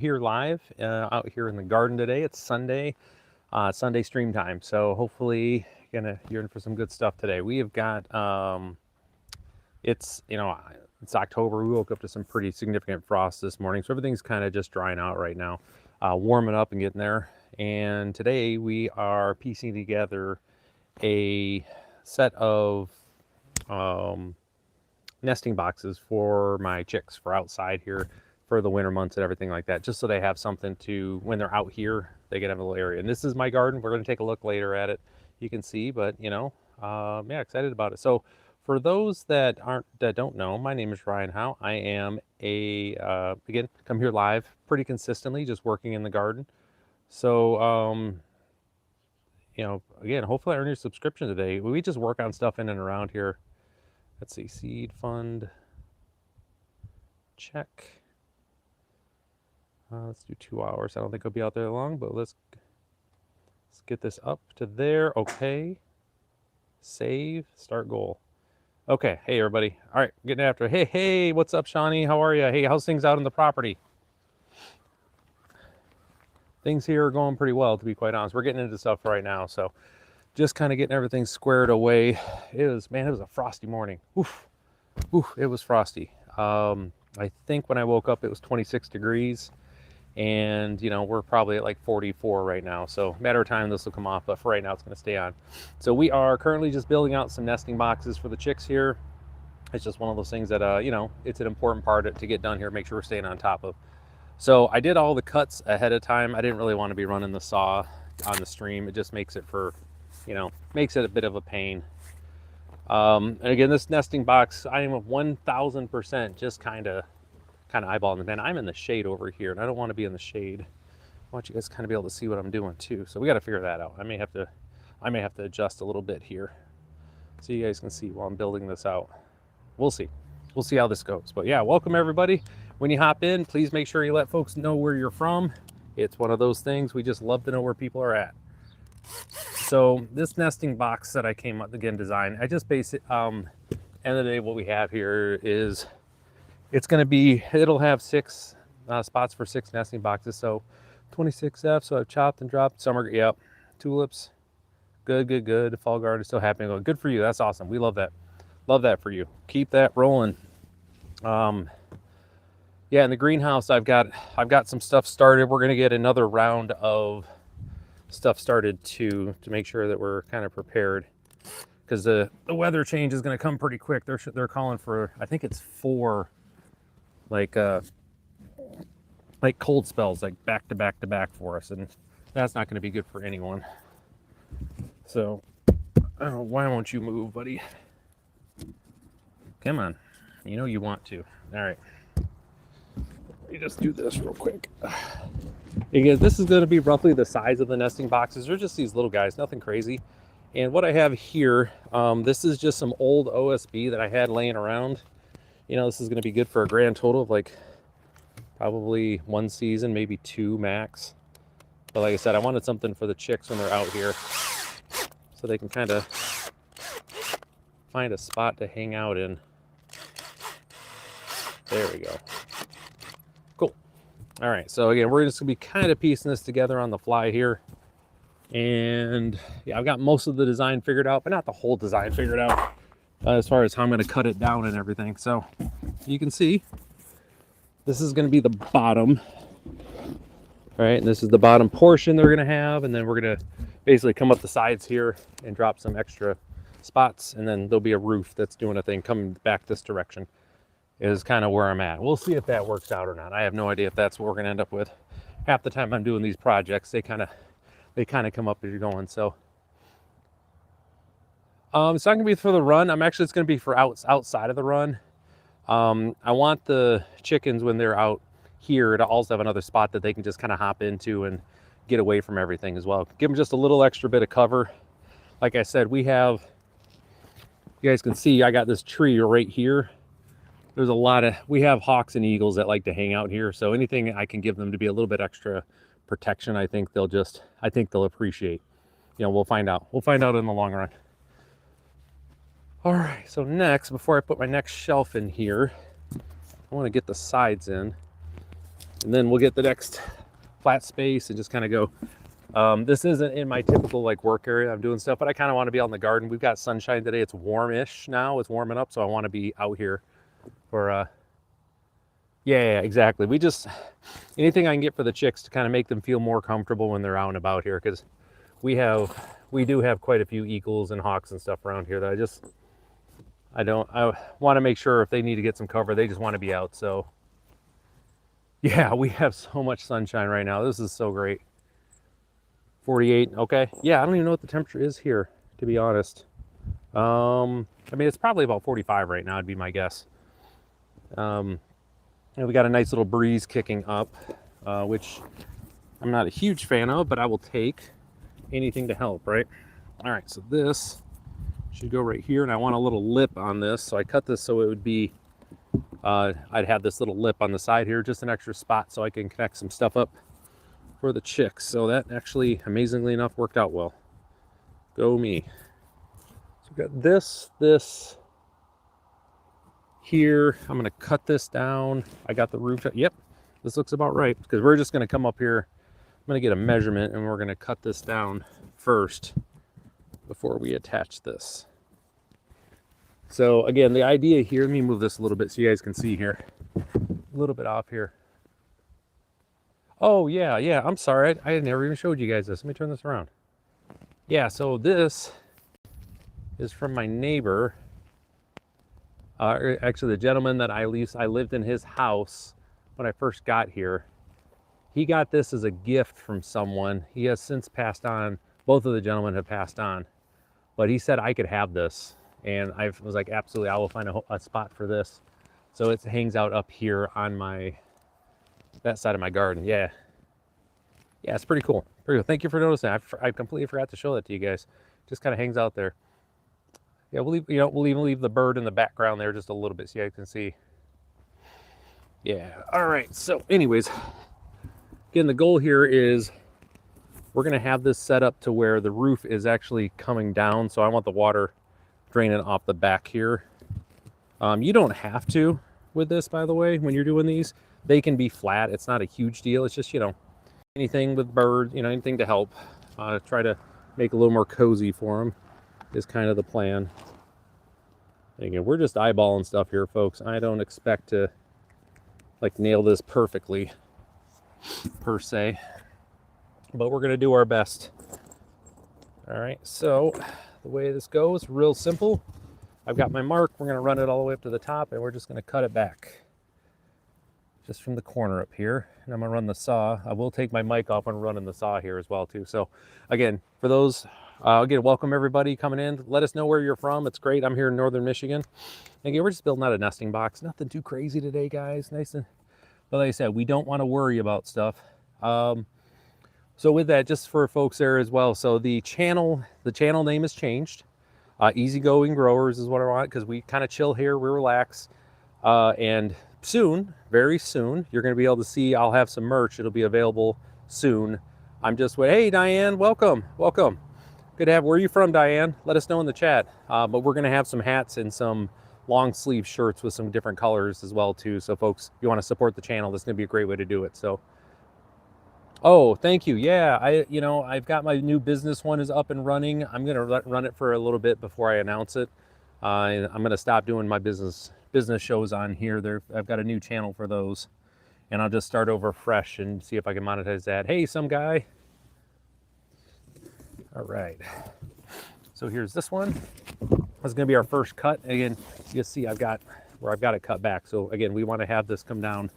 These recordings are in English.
here live out here in the garden today. It's Sunday, Sunday stream time. So hopefully, you're in for some good stuff today. We have got it's it's October. We woke up to some pretty significant frost this morning, so everything's kind of just drying out right now, warming up and getting there. And today we are piecing together a set of um, nesting boxes for my chicks for outside here for the winter months and everything like that, just so they have something to, when they're out here, they can have a little area. And this is my garden. We're going to take a look later at it. You can see, but yeah, excited about it. So for those that don't know, my name is Ryan Howe. I am again, come here live pretty consistently, just working in the garden. So, again, hopefully I earn your subscription today. We just work on stuff in and around here. Let's see, seed fund, check. Let's do 2 hours. I don't think I'll be out there long, but let's get this up to there. Okay. Save, start goal. Okay, hey everybody. All right, getting after it. Hey, what's up, Shawnee? How are you? Hey, how's things out in the property? Things here are going pretty well, to be quite honest. We're getting into stuff right now, so just kind of getting everything squared away. It was a frosty morning. Oof, it was frosty. I think when I woke up, it was 26 degrees, and we're probably at like 44 right now. So matter of time, this will come off, but for right now, it's going to stay on. So we are currently just building out some nesting boxes for the chicks here. It's just one of those things that it's an important part to get done here. Make sure we're staying on top of. So I did all the cuts ahead of time. I didn't really want to be running the saw on the stream. It just makes it makes it a bit of a pain. And again, this nesting box, I am 1000% just kind of eyeballing it. Man, I'm in the shade over here, and I don't want to be in the shade. I want you guys kind of be able to see what I'm doing too. So we got to figure that out. I may have to adjust a little bit here, so you guys can see while I'm building this out. We'll see how this goes. But yeah, welcome everybody. When you hop in, please make sure you let folks know where you're from. It's one of those things, we just love to know where people are at. So this nesting box that I came up again design, I just base it, end of the day, what we have here is it'll have 6 spots for 6 nesting boxes. So 26F, so I've chopped and dropped. Summer, yep. Tulips, good. Fall garden is still happening. Good for you, that's awesome. We love that. Love that for you. Keep that rolling. Yeah, in the greenhouse, I've got some stuff started. We're gonna get another round of stuff started to make sure that we're kind of prepared, because the weather change is gonna come pretty quick. They're calling for, I think it's 4 like cold spells, like back to back for us, and that's not gonna be good for anyone. So I don't know, why won't you move, buddy? Come on, you want to. All right. Let me just do this real quick. Again, this is going to be roughly the size of the nesting boxes. They're just these little guys, nothing crazy. And what I have here, this is just some old OSB that I had laying around. This is going to be good for a grand total of like probably 1 season, maybe 2 max. But like I said, I wanted something for the chicks when they're out here, so they can kind of find a spot to hang out in. There we go. Cool. All right, so again, we're just gonna be kind of piecing this together on the fly here. And yeah, I've got most of the design figured out, but not the whole design figured out as far as how I'm gonna cut it down and everything. So you can see, this is gonna be the bottom, right? And this is the bottom portion they're gonna have, and then we're gonna basically come up the sides here and drop some extra spots, and then there'll be a roof that's doing a thing coming back this direction. Is kind of where I'm at. We'll see if that works out or not. I have no idea if that's what we're gonna end up with. Half the time I'm doing these projects, they kind of come up as you're going. So it's not gonna be for the run. It's gonna be for outside of the run. I want the chickens, when they're out here, to also have another spot that they can just kind of hop into and get away from everything as well. Give them just a little extra bit of cover. Like I said, you guys can see, I got this tree right here. We have hawks and eagles that like to hang out here, so anything I can give them to be a little bit extra protection, I think they'll appreciate. We'll find out in the long run. All right, so next, before I put my next shelf in here, I want to get the sides in. and then we'll get the next flat space and just kind of go. This isn't in my typical like work area. I'm doing stuff, but I kind of want to be out in the garden. We've got sunshine today. It's warmish now. It's warming up, so I want to be out here for yeah, exactly. We just anything I can get for the chicks to kind of make them feel more comfortable when they're out and about here, because we do have quite a few eagles and hawks and stuff around here that I want to make sure if they need to get some cover, they just want to be out. So yeah, we have so much sunshine right now. This is so great. 48. Okay. Yeah, I don't even know what the temperature is here, to be honest. I mean, it's probably about 45 right now, would be my guess. And we got a nice little breeze kicking up, which I'm not a huge fan of, but I will take anything to help, right? All right, so this should go right here, and I want a little lip on this, so I cut this so it would be I'd have this little lip on the side here, just an extra spot so I can connect some stuff up for the chicks. So that actually, amazingly enough, worked out well. Go me. So we got this here. I'm gonna cut this down. I got the roof. Yep, this looks about right, because we're just gonna come up here. I'm gonna get a measurement and we're gonna cut this down first before we attach this. So again, the idea here, let me move this a little bit so you guys can see here. A little bit off here. Oh yeah, I'm sorry. I never even showed you guys this. Let me turn this around. Yeah, so this is from my neighbor. Actually, the gentleman that I lived in his house when I first got here. He got this as a gift from someone. He has since passed on. Both of the gentlemen have passed on. But he said I could have this. And I was like, absolutely, I will find a spot for this. So it hangs out up here on that side of my garden. Yeah, it's pretty cool. Pretty cool. Thank you for noticing. I completely forgot to show that to you guys. Just kind of hangs out there. Yeah, we'll even leave the bird in the background there just a little bit so you guys can see. Yeah. All right. So, anyways, again, the goal here is we're gonna have this set up to where the roof is actually coming down. So I want the water draining off the back here. You don't have to with this, by the way. When you're doing these, they can be flat. It's not a huge deal. It's just, anything with birds, anything to help. Try to make a little more cozy for them is kind of the plan. And again, we're just eyeballing stuff here, folks. I don't expect to like nail this perfectly per se, but we're gonna do our best. All right, so the way this goes, real simple. I've got my mark. We're gonna run it all the way up to the top, and we're just gonna cut it back just from the corner up here. And I'm gonna run the saw. I will take my mic off and running the saw here as well too. So again, for those, again, welcome everybody coming in. Let us know where you're from. It's great. I'm here in northern Michigan. And again, we're just building out a nesting box. Nothing too crazy today, guys. Nice and, but like I said, we don't want to worry about stuff. So with that, just for folks there as well, so the channel name has changed. Easygoing Growers is what I want, because we kind of chill here, we relax. And soon, very soon, you're going to be able to see, I'll have some merch. It'll be available soon. Hey, Diane, welcome. Good to have, where are you from, Diane? Let us know in the chat. But we're going to have some hats and some long sleeve shirts with some different colors as well too. So folks, if you want to support the channel, this is going to be a great way to do it. So, oh, thank you. Yeah, I've got my new business one is up and running. I'm going to run it for a little bit before I announce it. I'm going to stop doing my business shows on here. I've got a new channel for those, and I'll just start over fresh and see if I can monetize that. Hey, some guy. All right. So here's this one. This is going to be our first cut. Again, you can see I've got it cut back. So again, we want to have this come down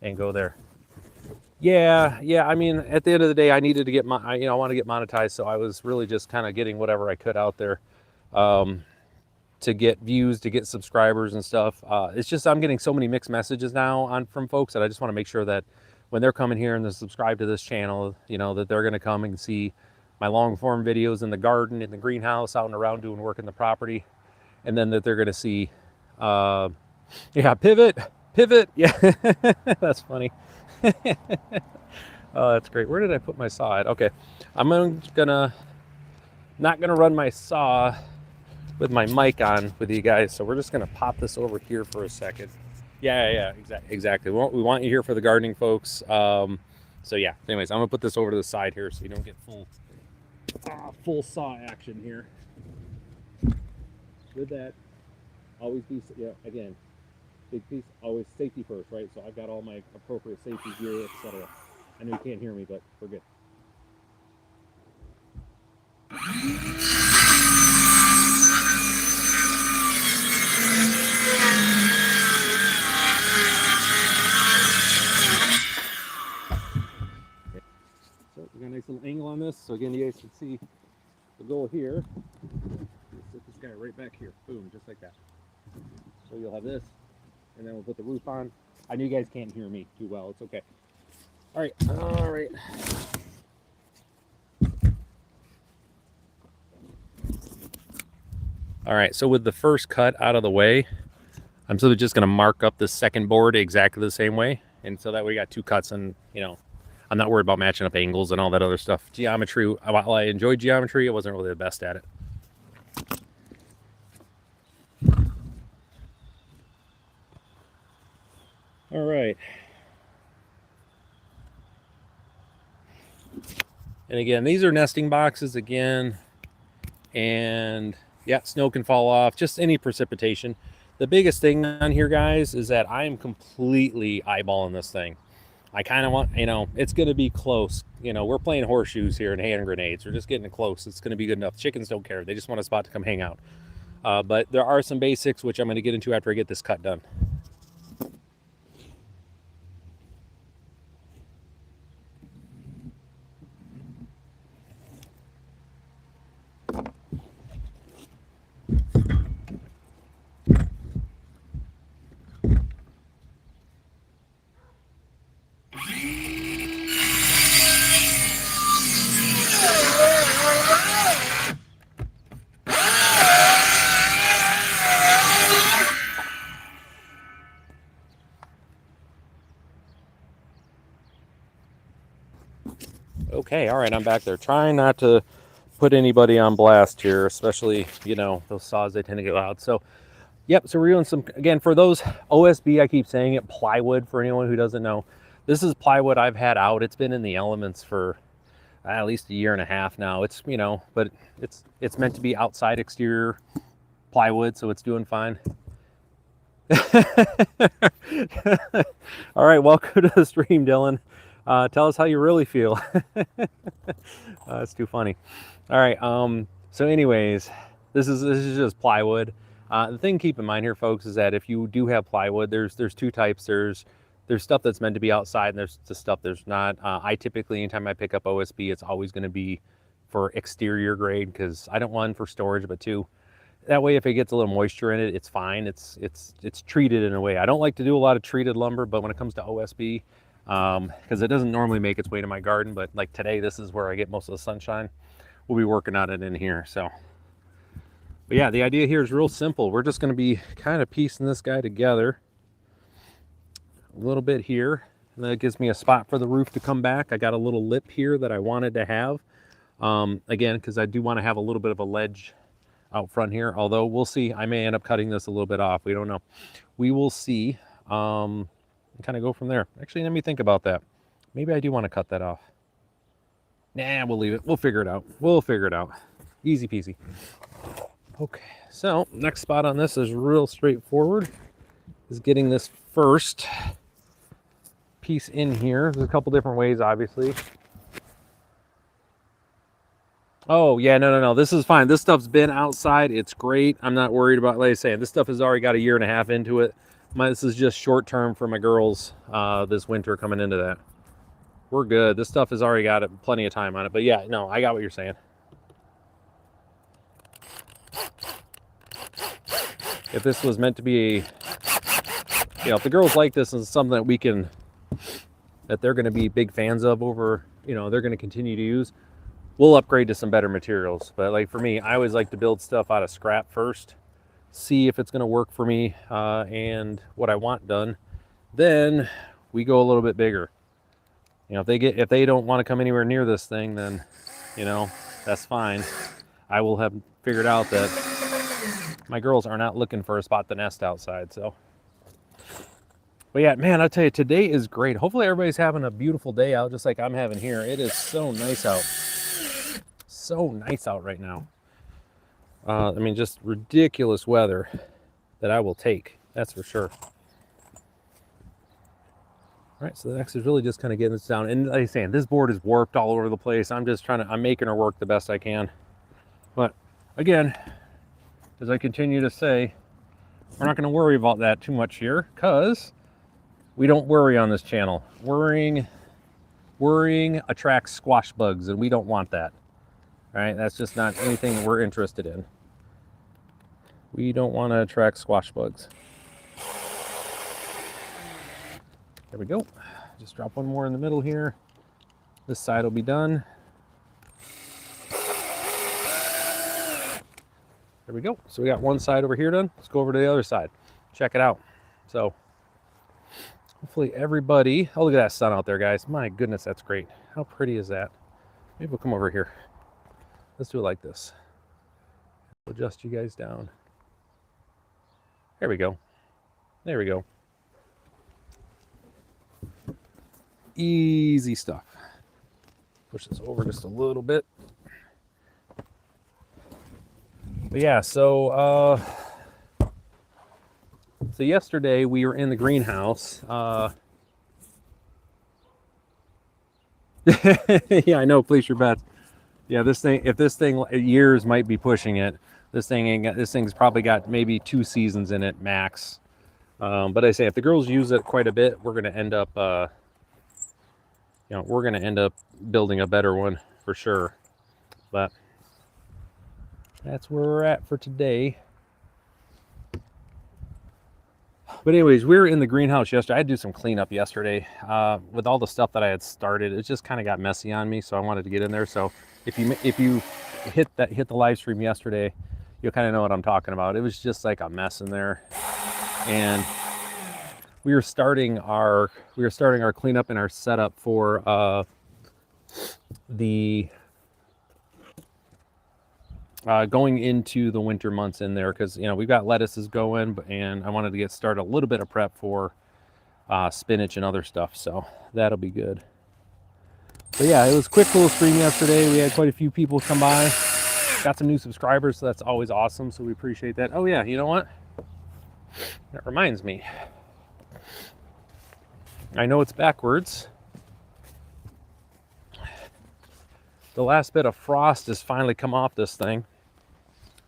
and go there. Yeah. I mean, at the end of the day, I needed to get I want to get monetized. So I was really just kind of getting whatever I could out there to get views, to get subscribers and stuff. It's just, I'm getting so many mixed messages now from folks that I just want to make sure that when they're coming here and they subscribe to this channel, that they're going to come and see my long form videos in the garden, in the greenhouse, out and around doing work in the property. And then that they're going to see, yeah, pivot. Yeah, that's funny. Oh, that's great. Where did I put my saw at? Okay, I'm not gonna run my saw with my mic on with you guys, so we're just gonna pop this over here for a second. Yeah, exactly. We want you here for the gardening, folks. So yeah. Anyways, I'm gonna put this over to the side here so you don't get full saw action here. With that, always be again, big piece. Always safety first, right? So I've got all my appropriate safety gear, etc. I know you can't hear me, but we're good. So we got a nice little angle on this. So again, you guys can see the goal here. Set this guy right back here. Boom, just like that. So you'll have this, and then we'll put the roof on. I know you guys can't hear me too well. It's okay. All right. All right, so with the first cut out of the way, I'm simply just going to mark up the second board exactly the same way. And so that way we got two cuts, and, you know, I'm not worried about matching up angles and all that other stuff. Geometry, while I enjoyed geometry, I wasn't really the best at it. All right. And again, these are nesting boxes again. And yeah, snow can fall off, just any precipitation. The biggest thing on here, guys, is that I am completely eyeballing this thing. I kind of want, you know, it's going to be close. You know, we're playing horseshoes here and hand grenades. We're just getting it close. It's going to be good enough. Chickens don't care. They just want a spot to come hang out. But there are some basics, which I'm going to get into after I get this cut done. Okay, all right, I'm back there. Trying not to put anybody on blast here, especially, you know, those saws, they tend to get loud. So, yep, so we're doing some, again, for those OSB, I keep saying it, plywood, for anyone who doesn't know. This is plywood I've had out. It's been in the elements for at least a year and a half now. It's, you know, but it's meant to be outside exterior plywood, so it's doing fine. All right, welcome to the stream, Dylan. Tell us how you really feel. It's too funny. All right. So anyways, this is just plywood. The thing to keep in mind here, folks, is that if you do have plywood, there's two types. There's stuff that's meant to be outside, and there's the stuff there's not. I typically, anytime I pick up OSB, it's always going to be for exterior grade, because I don't, one, for storage, but two, that way if it gets a little moisture in it, it's fine. It's treated in a way. I don't like to do a lot of treated lumber, but when it comes to OSB, because it doesn't normally make its way to my garden, but like today, this is where I get most of the sunshine. We'll be working on it in here. So, but yeah, the idea here is real simple. We're just going to be kind of piecing this guy together a little bit here, and that gives me a spot for the roof to come back. I got a little lip here that I wanted to have, again, because I do want to have a little bit of a ledge out front here, although we'll see. I may end up cutting this a little bit off. We don't know. We will see. Kind of go from there. Actually, let me think about that. Maybe I do want to cut that off. Nah, we'll leave it. We'll figure it out. We'll figure it out. Easy peasy. Okay, so next spot on this is real straightforward. Is getting this first piece in here. There's a couple different ways, obviously. Oh, yeah, no. This is fine. This stuff's been outside. It's great. I'm not worried about, like I say, this stuff has already got a year and a half into it. This is just short term for my girls this winter coming into that. We're good. This stuff has already got plenty of time on it. But yeah, no, I got what you're saying. If this was meant to be, you know, if the girls like this and something that we can, that they're going to be big fans of over, you know, they're going to continue to use, we'll upgrade to some better materials. But like for me, I always like to build stuff out of scrap first, see if it's going to work for me and what I want done. Then we go a little bit bigger. You know, if they don't want to come anywhere near this thing, then, you know, that's fine. I will have figured out that my girls are not looking for a spot to nest outside. So But yeah, man, I'll tell you, today is great. Hopefully everybody's having a beautiful day out, just like I'm having here. It is so nice out. So nice out right now. I mean, just ridiculous weather that I will take. That's for sure. All right, so the next is really just kind of getting this down. And like I'm saying, this board is warped all over the place. I'm just I'm making her work the best I can. But again, as I continue to say, we're not going to worry about that too much here, because we don't worry on this channel. Worrying attracts squash bugs, and we don't want that. All right, that's just not anything we're interested in. We don't want to attract squash bugs. There we go. Just drop one more in the middle here. This side will be done. There we go. So we got one side over here done. Let's go over to the other side. Check it out. So hopefully everybody, oh, look at that sun out there, guys. My goodness, that's great. How pretty is that? Maybe we'll come over here. Let's do it like this. Adjust you guys down. There we go. There we go. Easy stuff. Push this over just a little bit. But yeah, so yesterday we were in the greenhouse. Yeah, I know. Place your bets. Yeah, this thing. If this thing, years might be pushing it. This thing's probably got maybe 2 seasons in it max. But I say, if the girls use it quite a bit, we're gonna end up, we're gonna end up building a better one for sure. But that's where we're at for today. But anyways, we were in the greenhouse yesterday. I had to do some cleanup yesterday. With all the stuff that I had started, it just kind of got messy on me, so I wanted to get in there. So if you hit the live stream yesterday, you'll kind of know what I'm talking about. It was just like a mess in there. And we were starting our cleanup and our setup for going into the winter months in there, because we've got lettuces going, and I wanted to get started a little bit of prep for spinach and other stuff, so that'll be good. But yeah, it was a quick little stream yesterday. We had quite a few people come by, got some new subscribers, so that's always awesome, so we appreciate that. Oh yeah, you know what, that reminds me, I know it's backwards. The last bit of frost has finally come off this thing.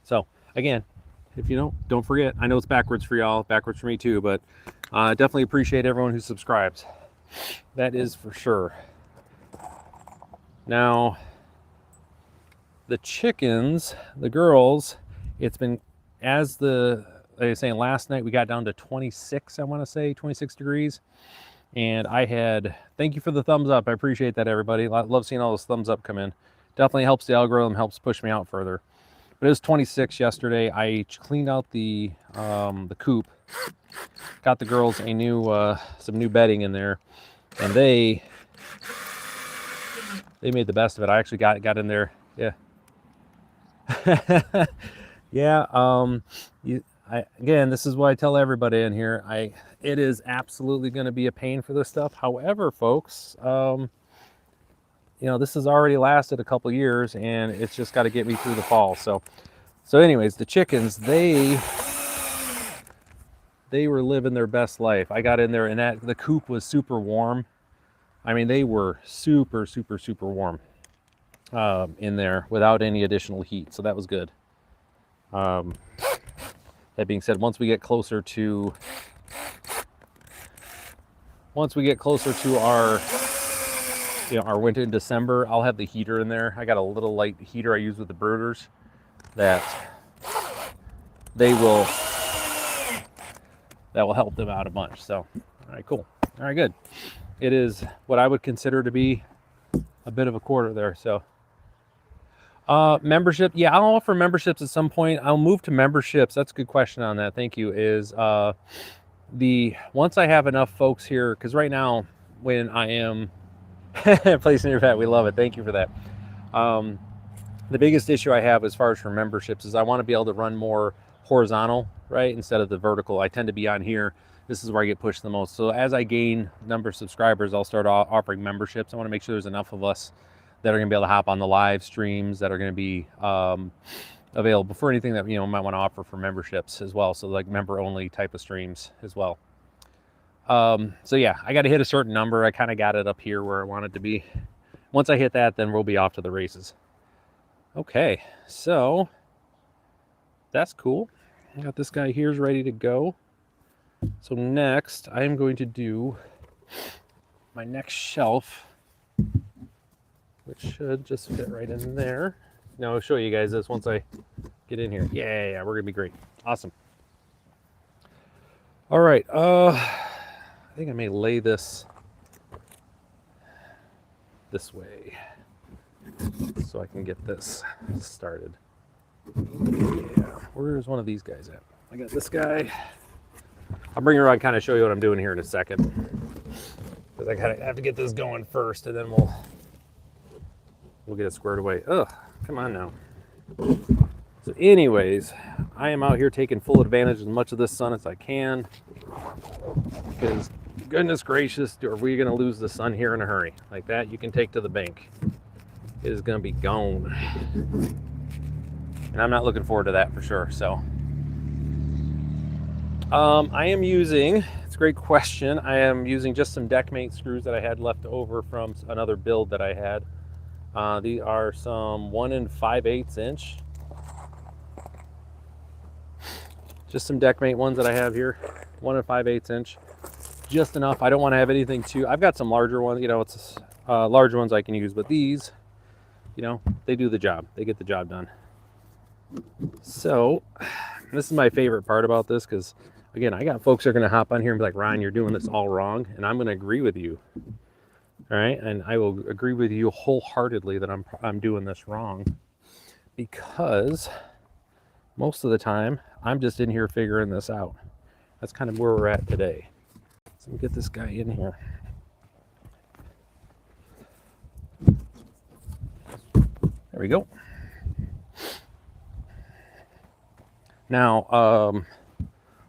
So again, if you don't forget, I know it's backwards for y'all, backwards for me too, but definitely appreciate everyone who subscribes. That is for sure. Now, the chickens, the girls, it's been, like I was saying, last night we got down to 26, I want to say 26 degrees. And thank you for the thumbs up. I appreciate that, everybody. I love seeing all those thumbs up come in. Definitely helps the algorithm, helps push me out further. But it was 26 yesterday. I cleaned out the coop, got the girls some new bedding in there, and they made the best of it. I actually got in there. Yeah. Yeah. Again, this is what I tell everybody in here. It is absolutely going to be a pain for this stuff. However, folks, this has already lasted a couple years, and it's just got to get me through the fall. So anyways, the chickens, they were living their best life. I got in there, and the coop was super warm. I mean, they were super, super, super warm in there without any additional heat. So that was good. That being said, once we get closer to our winter in December, I'll have the heater in there. I got a little light heater I use with the brooders that will help them out a bunch. So, all right, cool. All right, good. It is what I would consider to be a bit of a quarter there. So, membership. Yeah, I'll offer memberships at some point. I'll move to memberships. That's a good question on that. Thank you. Once I have enough folks here, because right now when I am placing your bet, we love it. Thank you for that. The biggest issue I have as far as for memberships is I want to be able to run more horizontal, right, instead of the vertical. I tend to be on here. this is where I get pushed the most. So as I gain number of subscribers, I'll start offering memberships. I want to make sure there's enough of us that are going to be able to hop on the live streams, that are going to be available for anything that, you know, might want to offer for memberships as well. So like member only type of streams as well. So yeah, I got to hit a certain number. I kind of got it up here where I want it to be. Once I hit that, then we'll be off to the races. Okay, so that's cool. I got this guy here's ready to go. So next, I am going to do my next shelf, which should just fit right in there. Now I'll show you guys this once I get in here. Yeah, we're gonna be great. Awesome. All right, I think I may lay this way so I can get this started. Yeah, where's one of these guys at? I got this guy. I'll bring it around and kind of show you what I'm doing here in a second, because I kind of have to get this going first, and then we'll get it squared away. Ugh, come on now. So anyways, I am out here taking full advantage as much of this sun as I can, because goodness gracious, are we going to lose the sun here in a hurry? Like that, you can take to the bank. It is going to be gone. And I'm not looking forward to that for sure. So I am using, it's a great question, I am using just some deckmate screws that I had left over from another build that I had. These are some 1 5/8 inch. Just some deckmate ones that I have here. 1 5/8 inch. Just enough. I don't want to have anything too, I've got some larger ones, you know, it's larger ones I can use, but these, you know, they do the job. They get the job done. So this is my favorite part about this, because again, I got folks that are going to hop on here and be like, Ron, you're doing this all wrong, and I'm going to agree with you. All right, and I will agree with you wholeheartedly that I'm doing this wrong, because most of the time I'm just in here figuring this out. That's kind of where we're at today. So let me get this guy in here. There we go. Now,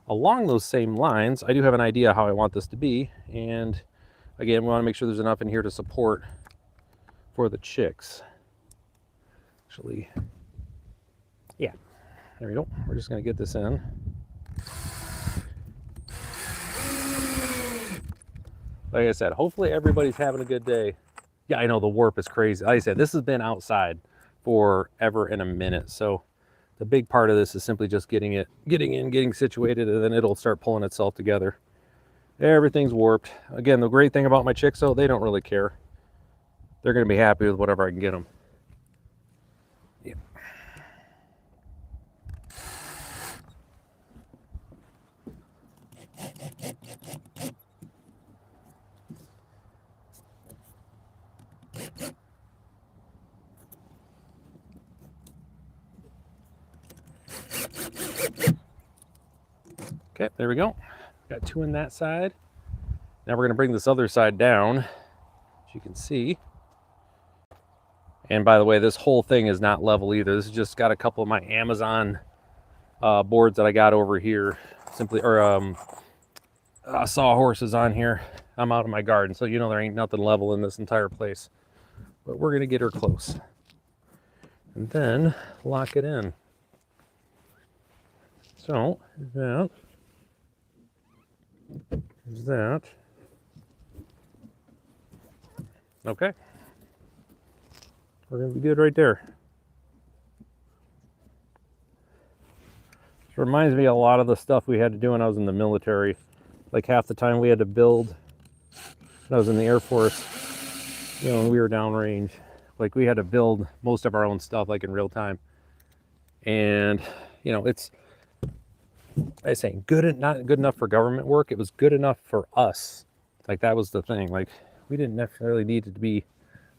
along those same lines, I do have an idea how I want this to be, and again, we want to make sure there's enough in here to support for the chicks. Actually, yeah, there we go. We're just going to get this in. Like I said, hopefully everybody's having a good day. Yeah, I know the warp is crazy. Like I said, this has been outside forever and a minute, so the big part of this is simply just getting situated, and then it'll start pulling itself together. Everything's warped. Again, the great thing about my chicks, though, they don't really care. They're going to be happy with whatever I can get them. Yeah. Okay, there we go. Got 2 in that side. Now we're going to bring this other side down, as you can see. And by the way, this whole thing is not level either. This has just got a couple of my Amazon boards that I got over here. Sawhorses on here. I'm out of my garden, so you know there ain't nothing level in this entire place. But we're going to get her close. And then lock it in. So, there's that. Okay. We're going to be good right there. This reminds me a lot of the stuff we had to do when I was in the military. Like half the time we had to build when I was in the Air Force, you know, when we were downrange. Like we had to build most of our own stuff like in real time. And, you know, it's, I say not good enough for government work. It was good enough for us. Like that was the thing. Like we didn't necessarily need it to be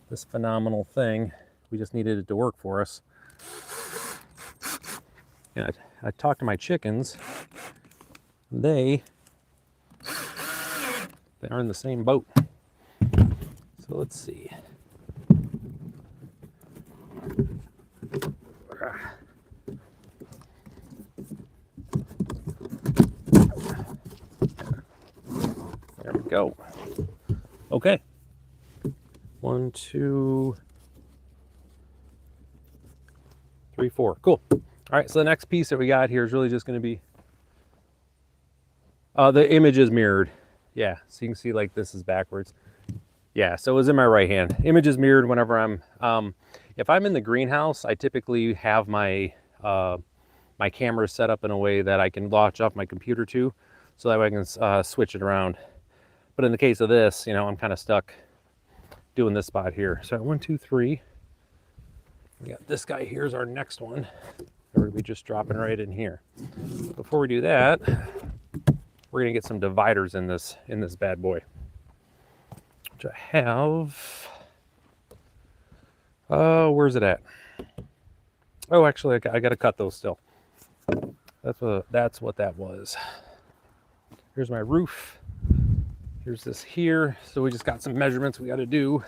this phenomenal thing. We just needed it to work for us. And I talked to my chickens. They are in the same boat. So let's see. Okay. 1, 2, 3, 4. Cool. All right, so the next piece that we got here is really just going to be the image is mirrored. Yeah, so you can see like this is backwards. Yeah, so it was in my right hand. Image is mirrored whenever I'm if I'm in the greenhouse, I typically have my my camera set up in a way that I can launch off my computer to, so that way I can switch it around. But in the case of this, you know, I'm kind of stuck doing this spot here. So 1, 2, 3. We got this guy here is our next one. We're gonna be just dropping right in here. Before we do that, we're gonna get some dividers in this bad boy, which I have. Where's it at? Oh, actually, I got to cut those still. That's what that was. Here's my roof. Here's this here. So we just got some measurements we got to do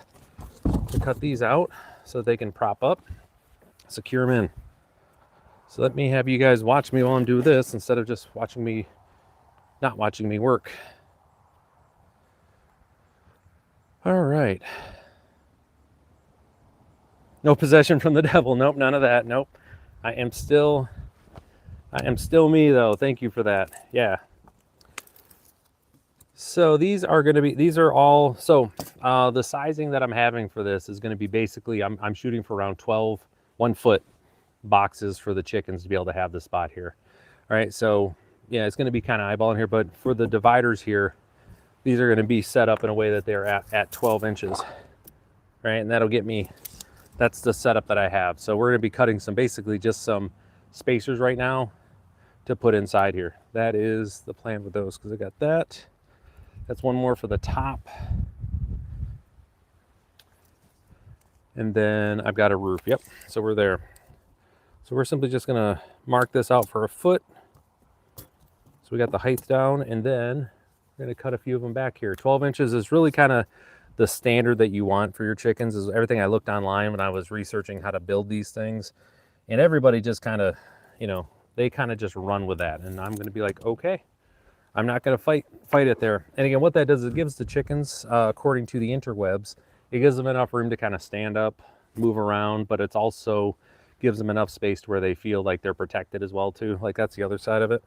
to cut these out so they can prop up, secure them in. So let me have you guys watch me while I'm doing this instead of just not watching me work. All right. No possession from the devil. Nope, none of that. Nope. I am still me though. Thank you for that. Yeah. So these are all, so the sizing that I'm having for this is going to be basically, I'm shooting for around 12 1-foot boxes for the chickens to be able to have the spot here. All right. So yeah, it's going to be kind of eyeballing here, but for the dividers here, these are going to be set up in a way that they're at 12 inches. Right. And that'll get me, that's the setup that I have. So we're going to be cutting basically just some spacers right now to put inside here. That is the plan with those, because I got that. That's one more for the top. And then I've got a roof. Yep. So we're there. So we're simply just going to mark this out for 1 foot. So we got the height down, and then we're going to cut a few of them back here. 12 inches is really kind of the standard that you want for your chickens. Is everything I looked online when I was researching how to build these things. And everybody just kind of, you know, they kind of just run with that. And I'm going to be like, okay, I'm not going to fight it there. And again, what that does is it gives the chickens, according to the interwebs, it gives them enough room to kind of stand up, move around, but it's also gives them enough space to where they feel like they're protected as well too. Like that's the other side of it.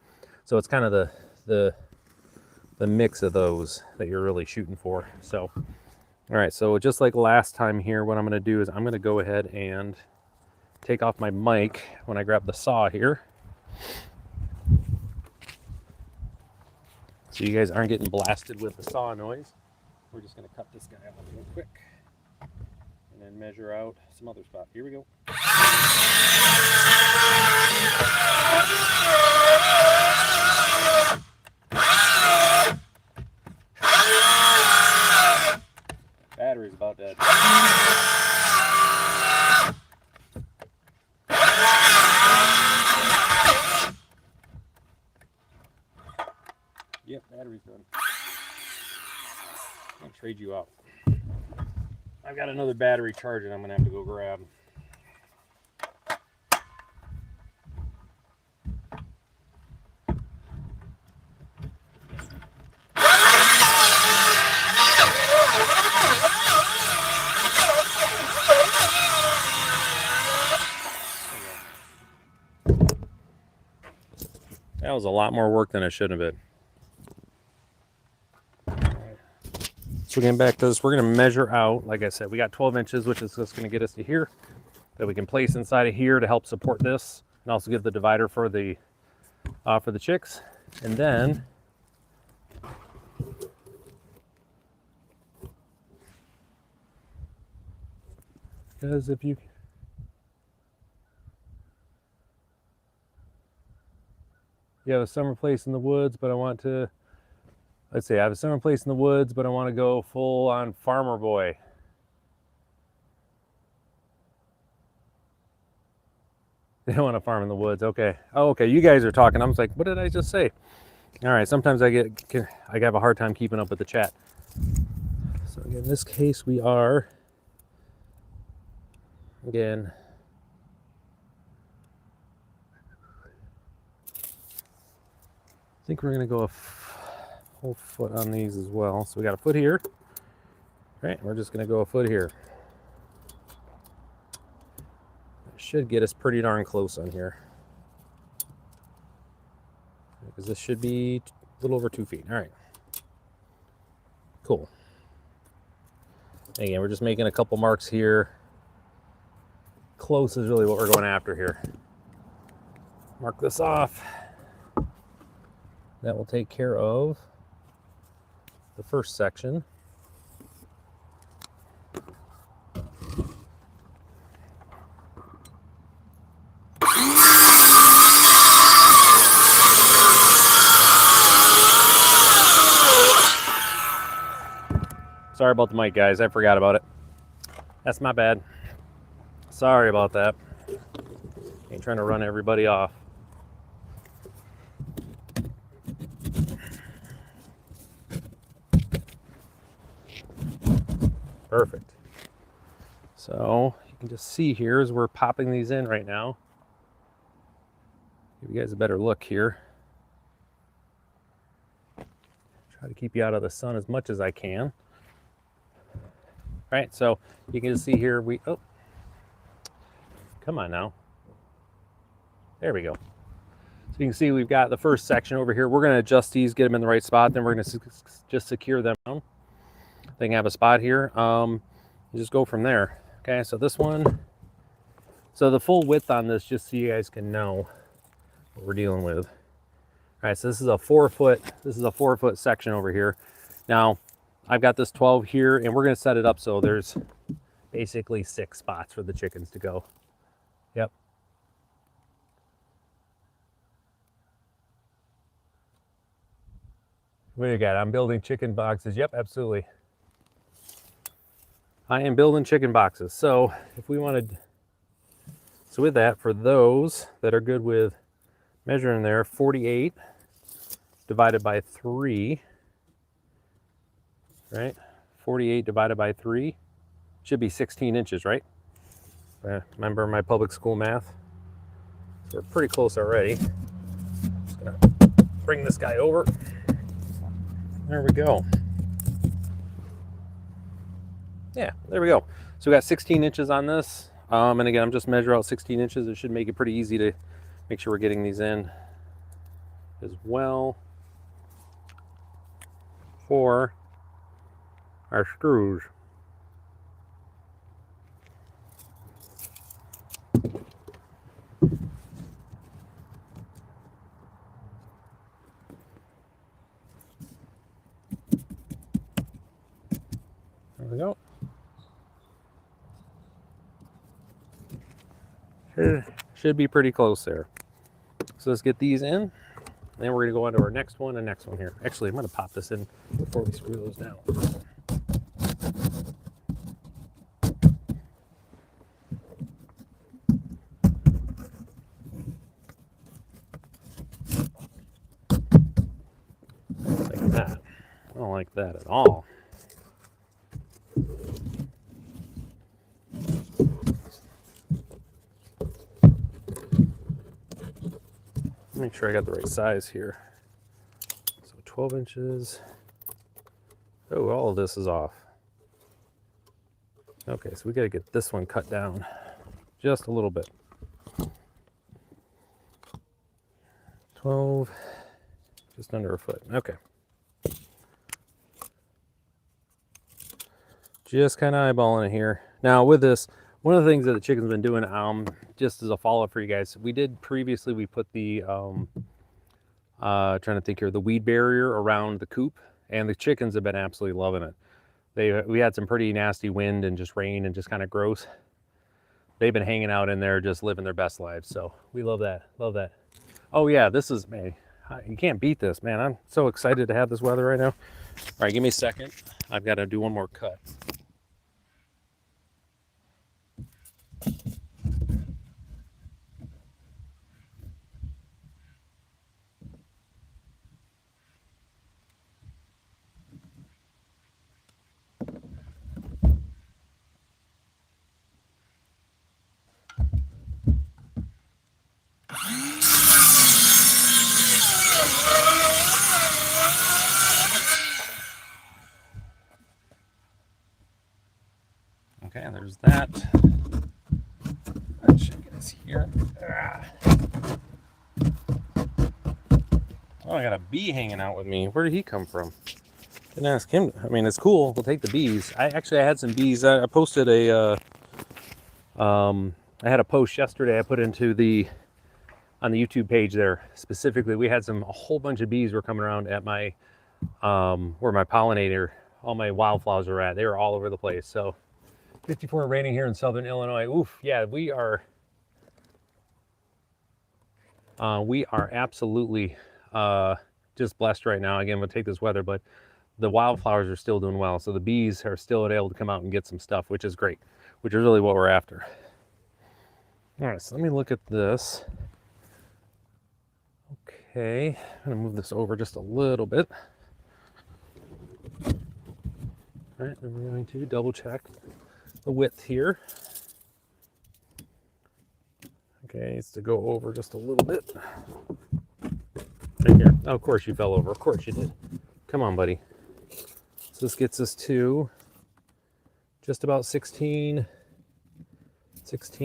So it's kind of the mix of those that you're really shooting for. So, all right. So just like last time here, what I'm going to do is I'm going to go ahead and take off my mic when I grab the saw here, so you guys aren't getting blasted with the saw noise. We're just going to cut this guy off real quick and then measure out some other spot. Here we go. Battery's about dead. Yep, battery's done. I'll trade you out. I've got another battery charging I'm going to have to go grab. That was a lot more work than it should have been. So getting back to this, we're going to measure out, like I said, we got 12 inches, which is just going to get us to here, that we can place inside of here to help support this, and also give the divider for the chicks. And then because if you have a summer place in the woods, but I want to, let's say I have a summer place in the woods, but I want to go full on farmer boy. They don't want to farm in the woods. Okay. Oh, okay. You guys are talking. I was like, what did I just say? All right. Sometimes I have a hard time keeping up with the chat. So again, in this case, we are, again, I think we're going to go a whole foot on these as well. So we got a foot here. All right, we're just gonna go a foot here. That should get us pretty darn close on here. Because this should be a little over 2 feet. All right, cool. Again, we're just making a couple marks here. Close is really what we're going after here. Mark this off. That will take care of the first section. Sorry about the mic, guys. I forgot about it. That's my bad. Sorry about that. Ain't trying to run everybody off. Perfect. So you can just see here as we're popping these in right now. Give you guys a better look here. Try to keep you out of the sun as much as I can. Right, so you can just see here oh, come on now. There we go. So you can see we've got the first section over here. We're going to adjust these, get them in the right spot. Then we're going to just secure them down. They can have a spot here. Just go from there. Okay, so this one. So the full width on this, just so you guys can know what we're dealing with. All right, so this is a 4 foot. This is a 4 foot section over here. Now, I've got this 12 here, and we're going to set it up so there's basically 6 spots for the chickens to go. Yep. What do you got? I'm building chicken boxes. Yep, absolutely. I am building chicken boxes. So if we wanted, so with that, for those that are good with measuring there, 48 divided by 3, right? 48 divided by 3 should be 16 inches, right? Remember my public school math? So we're pretty close already. Just gonna bring this guy over. There we go. Yeah, there we go. So we got 16 inches on this. And again, I'm just measuring out 16 inches. It should make it pretty easy to make sure we're getting these in as well for our screws. There we go. Should be pretty close there. So let's get these in. Then we're going to go on to our next one and next one here. Actually, I'm going to pop this in before we screw those down. Like that. I don't like that at all. Make sure I got the right size here. So 12 inches. Oh, all of this is off. Okay, so we got to get this one cut down just a little bit. 12, just under a foot. Okay. Just kind of eyeballing it here. Now with this, one of the things that the chicken's been doing, just as a follow-up for you guys, we did previously, we put the, trying to think here, the weed barrier around the coop, and the chickens have been absolutely loving it. We had some pretty nasty wind and just rain and just kind of gross. They've been hanging out in there, just living their best lives. So we love that, love that. Oh yeah, this is, man, you can't beat this, man. I'm so excited to have this weather right now. All right, give me a second. I've got to do one more cut. that. That chicken is here. Oh, I got a bee hanging out with me. Where did he come from? Didn't ask him. I mean, it's cool. We'll take the bees. I had some bees. I posted I had a post yesterday I put into on the YouTube page there. Specifically, we had a whole bunch of bees were coming around at my, where my pollinator, all my wildflowers are at. They were all over the place. So 54 raining here in Southern Illinois. Oof. Yeah, we are absolutely just blessed right now. Again, we'll take this weather, but the wildflowers are still doing well. So the bees are still able to come out and get some stuff, which is great, which is really what we're after. All right, so let me look at this. Okay, I'm gonna move this over just a little bit. All right, then we're going to double check the width here. Okay, it's to go over just a little bit. Right here. Oh, of course you fell over. Of course you did. Come on, buddy. So this gets us to just about 16, just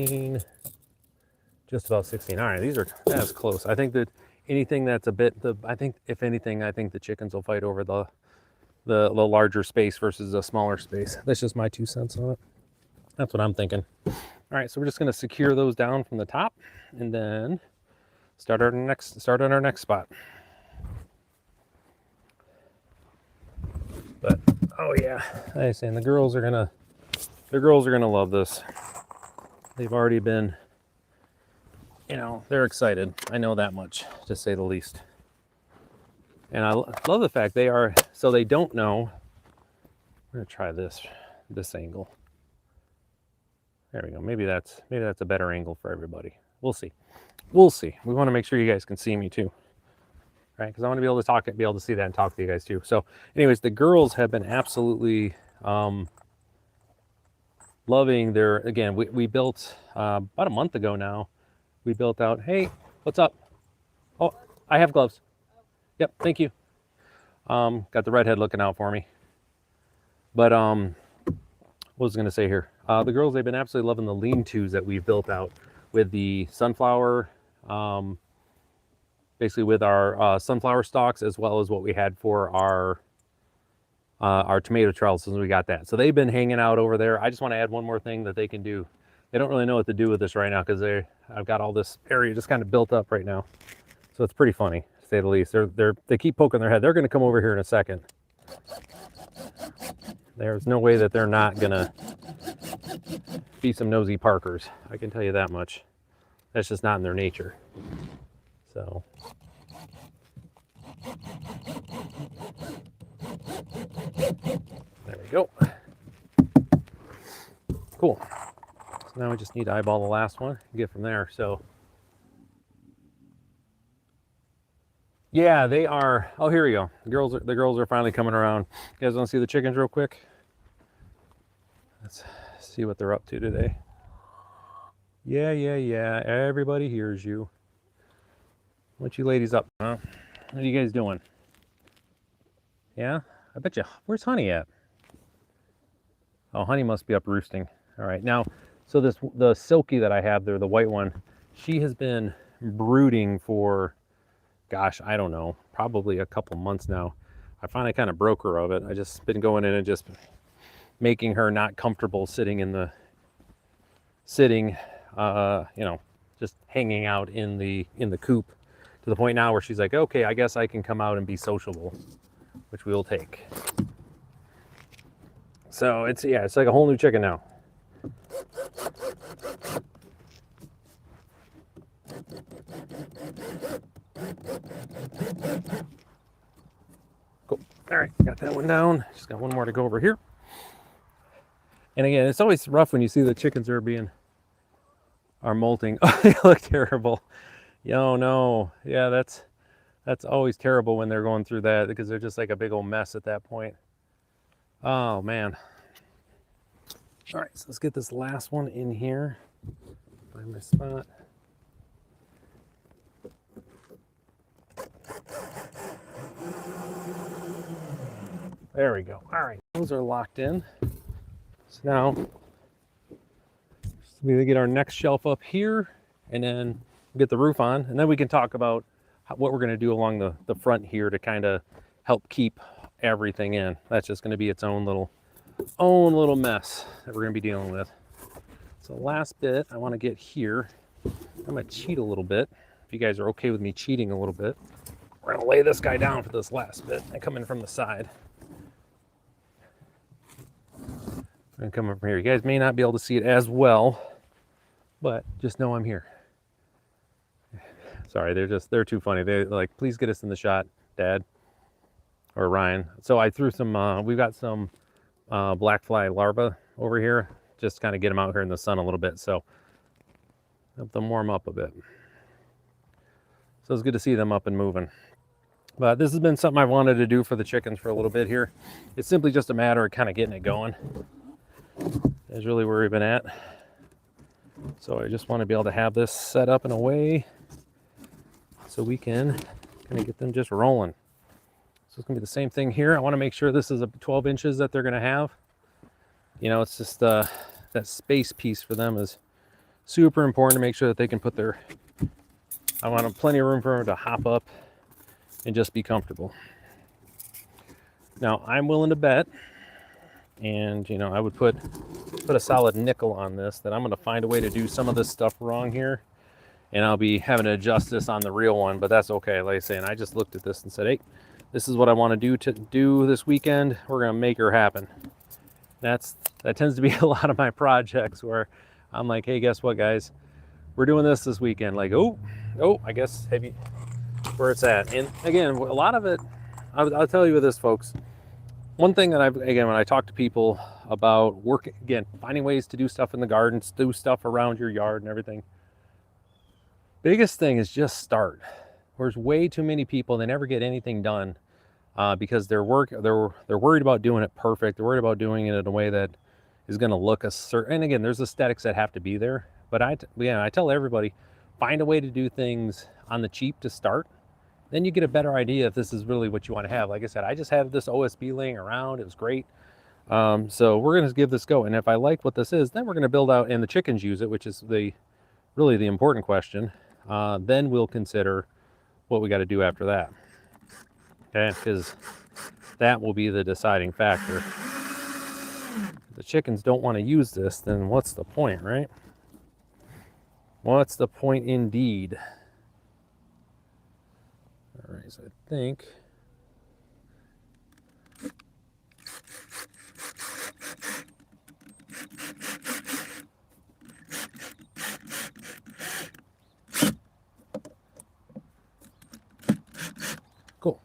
about 16. All right, that's close. I think that anything that's a bit, I think if anything, I think the chickens will fight over the larger space versus a smaller space. That's just my 2 cents on it. That's what I'm thinking. All right, so we're just gonna secure those down from the top and then start on our next spot. But oh yeah, I was saying the girls are gonna love this. They've already been, they're excited. I know that much, to say the least. And I love the fact so they don't know. I'm gonna try this angle. There we go. Maybe that's a better angle for everybody. We'll see. We want to make sure you guys can see me too, right? Because I want to be able to see that and talk to you guys too. So, anyways, the girls have been absolutely loving their. Again, we built about a month ago now. We built out. Hey, what's up? Oh, I have gloves. Yep, thank you. Got the redhead looking out for me. But what was I going to say here? The girls, they've been absolutely loving the lean-tos that we've built out with the sunflower, basically with our sunflower stalks, as well as what we had for our tomato trellises. We got that. So they've been hanging out over there. I just want to add one more thing that they can do. They don't really know what to do with this right now because I've got all this area just kind of built up right now. So it's pretty funny, to say the least. They keep poking their head. They're going to come over here in a second. There's no way that they're not gonna be some nosy Parkers. I can tell you that much. That's just not in their nature. So. There we go. Cool. So now we just need to eyeball the last one and get from there. So. Yeah, they are. Oh, here we go. The girls are finally coming around. You guys want to see the chickens real quick? Let's see what they're up to today. Yeah. Everybody hears you. What you ladies up, huh? What are you guys doing? Yeah? I bet you. Where's Honey at? Oh, Honey must be up roosting. All right. Now, so the Silky that I have there, the white one, she has been brooding for, gosh, I don't know, probably a couple months now. I finally kind of broke her of it. I just been going in and just making her not comfortable sitting, just hanging out in the coop, to the point now where she's like, okay, I guess I can come out and be sociable, which we will take. So it's like a whole new chicken now. Cool. All right, got that one down. Just got one more to go over here. And again, it's always rough when you see the chickens are molting. Oh, they look terrible. Yo, no. Yeah, that's always terrible when they're going through that, because they're just like a big old mess at that point. Oh, man. All right, so let's get this last one in here. Find my spot. There we go. All right, those are locked in. So now So we get our next shelf up here, and then get the roof on, and then we can talk about what we're going to do along the front here to kind of help keep everything in. That's just going to be its own little mess that we're going to be dealing with. So last bit I want to get here, I'm going to cheat a little bit. If you guys are okay with me cheating a little bit, we're going to lay this guy down for this last bit and come in from the side. And come in from here. You guys may not be able to see it as well, but just know I'm here. Sorry, they're too funny. They're like, please get us in the shot, Dad or Ryan. So I threw some, we've got some black fly larvae over here, just kind of get them out here in the sun a little bit. So help them warm up a bit. So it's good to see them up and moving. But this has been something I've wanted to do for the chickens for a little bit here. It's simply just a matter of kind of getting it going. That's really where we've been at. So I just want to be able to have this set up in a way so we can kind of get them just rolling. So it's going to be the same thing here. I want to make sure this is a 12 inches that they're going to have. You know, it's just that space piece for them is super important to make sure that they can put their, I want plenty of room for them to hop up and just be comfortable. Now I'm willing to bet, and you know, I would put a solid nickel on this, that I'm going to find a way to do some of this stuff wrong here, and I'll be having to adjust this on the real one, but that's okay. Like I say, and I just looked at this and said, hey, this is what I want to do this weekend. We're going to make her happen. That tends to be a lot of my projects where I'm like, hey, guess what, guys, we're doing this weekend. Like, oh, I guess heavy where it's at. And again, a lot of it, I'll tell you this, folks. One thing that when I talk to people about working, again, finding ways to do stuff in the gardens, do stuff around your yard and everything. Biggest thing is just start. There's way too many people, they never get anything done because they're worried about doing it perfect. They're worried about doing it in a way that is going to look a certain, and again, there's aesthetics that have to be there. But I tell everybody, find a way to do things on the cheap to start. Then you get a better idea if this is really what you want to have. Like I said, I just had this OSB laying around. It was great. So we're going to give this a go. And if I like what this is, then we're going to build out, and the chickens use it, which is really the important question. Then we'll consider what we got to do after that. Okay, because that will be the deciding factor. If the chickens don't want to use this, then what's the point, right? What's the point indeed? All right, so I think cool.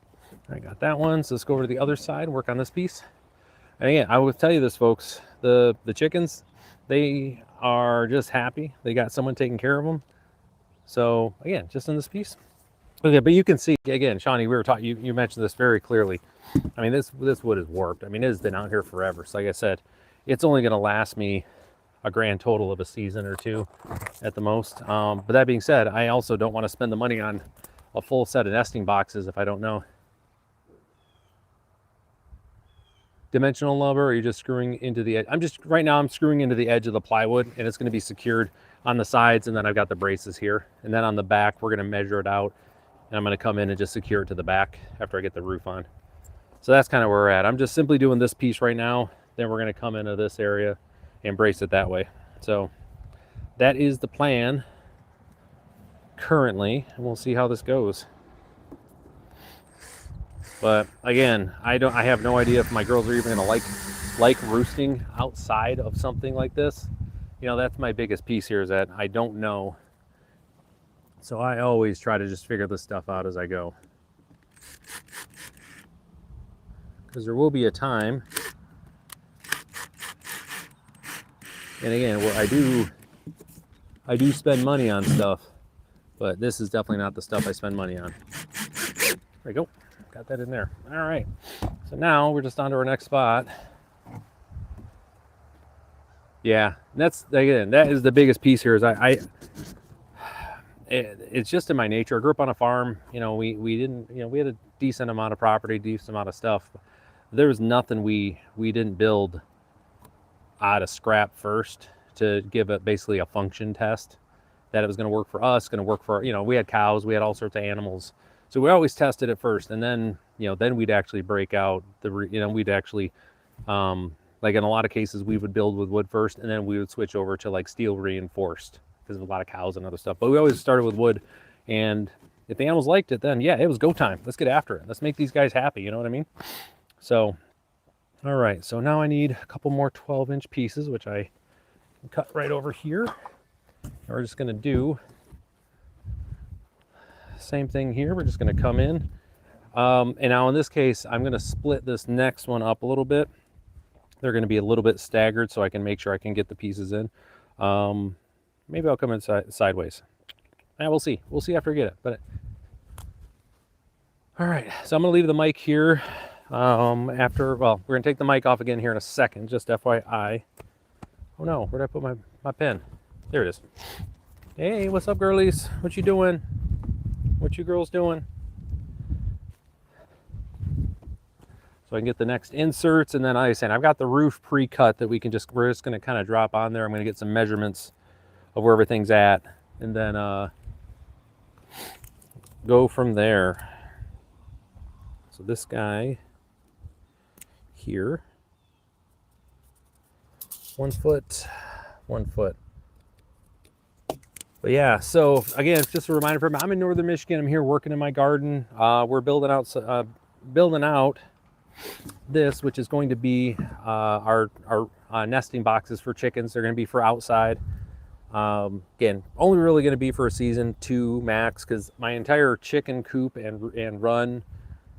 I got that one. So let's go over to the other side, work on this piece. And again, I will tell you this, folks, the chickens, they are just happy. They got someone taking care of them. So again, just in this piece. Okay, but you can see, again, Shawnee, we were talking, you mentioned this very clearly. I mean, this wood is warped. I mean, it has been out here forever. So like I said, it's only going to last me a grand total of a season or two at the most. But that being said, I also don't want to spend the money on a full set of nesting boxes if I don't know. Dimensional lumber, or are you just screwing into the edge? Right now I'm screwing into the edge of the plywood, and it's going to be secured on the sides, and then I've got the braces here. And then on the back, we're going to measure it out. And I'm going to come in and just secure it to the back after I get the roof on. So that's kind of where we're at. I'm just simply doing this piece right now. Then we're going to come into this area and brace it that way. So that is the plan currently, and we'll see how this goes. But again, I have no idea if my girls are even going to like roosting outside of something like this. You know, that's my biggest piece here, is that I don't know. So I always try to just figure this stuff out as I go. Because there will be a time, and again, where I do spend money on stuff, but this is definitely not the stuff I spend money on. There we go. Got that in there. All right. So now we're just on to our next spot. Yeah, that's, again, that is the biggest piece here, is it's just in my nature. I grew up on a farm. You know, we didn't, you know, we had a decent amount of property, decent amount of stuff. There was nothing we didn't build out of scrap first to give it basically a function test, that it was going to work for us, going to work for, we had cows, we had all sorts of animals. So we always tested it first, and then, then we'd actually break out we'd actually, like in a lot of cases, we would build with wood first, and then we would switch over to like steel reinforced because of a lot of cows and other stuff. But we always started with wood, and if the animals liked it, then yeah, it was go time. Let's get after it. Let's make these guys happy. You know what I mean? So, all right. So now I need a couple more 12-inch pieces, which I can cut right over here. And we're just going to do same thing here. We're just going to come in. And now in this case, I'm going to split this next one up a little bit. They're going to be a little bit staggered so I can make sure I can get the pieces in. Maybe I'll come in sideways. Yeah, we'll see. We'll see after I get it. But all right, so I'm going to leave the mic here well, we're going to take the mic off again here in a second, just FYI. Oh no, where'd I put my pen? There it is. Hey, what's up, girlies? What you doing? What you girls doing? So I can get the next inserts, and then like I said, I've got the roof pre-cut that we're just going to kind of drop on there. I'm going to get some measurements of where everything's at, and then go from there. So this guy here, 1 foot, 1 foot. But yeah, so again, just a reminder for everybody, I'm in northern Michigan. I'm here working in my garden. We're building out this, which is going to be our nesting boxes for chickens. They're going to be for outside. Again, only really going to be for a season, 2 max, because my entire chicken coop and run,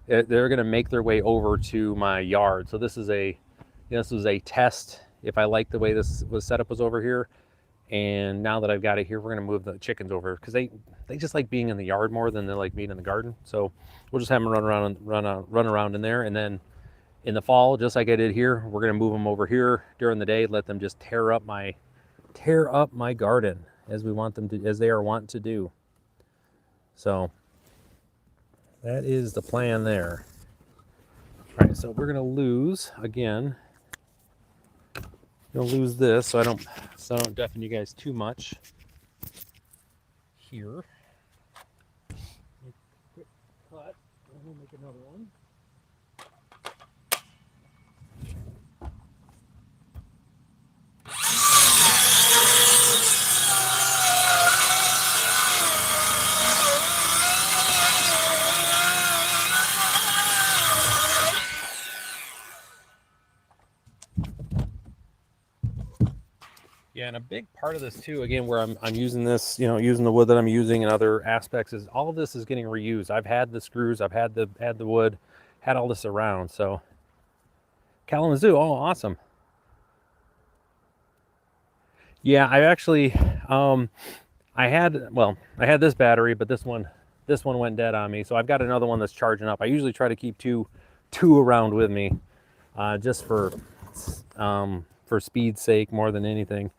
they're going to make their way over to my yard. So this is this was a test if I like the way this was set up was over here. And now that I've got it here, we're going to move the chickens over because they just like being in the yard more than they like being in the garden. So we'll just have them run around in there. And then in the fall, just like I did here, we're going to move them over here during the day, let them just tear up my garden as we want them to, as they are wont to do. So that is the plan there. All right, so we're going to lose again. Gonna lose this so I don't deafen you guys too much here. Quick cut, and we'll make another one. Yeah, and a big part of this too, again, where I'm using this, using the wood that I'm using and other aspects, is all of this is getting reused. I've had the screws, I've had the wood, had all this around. So Kalamazoo, oh, awesome. Yeah, I actually, I had this battery, but this one went dead on me. So I've got another one that's charging up. I usually try to keep two around with me, just for speed's sake more than anything.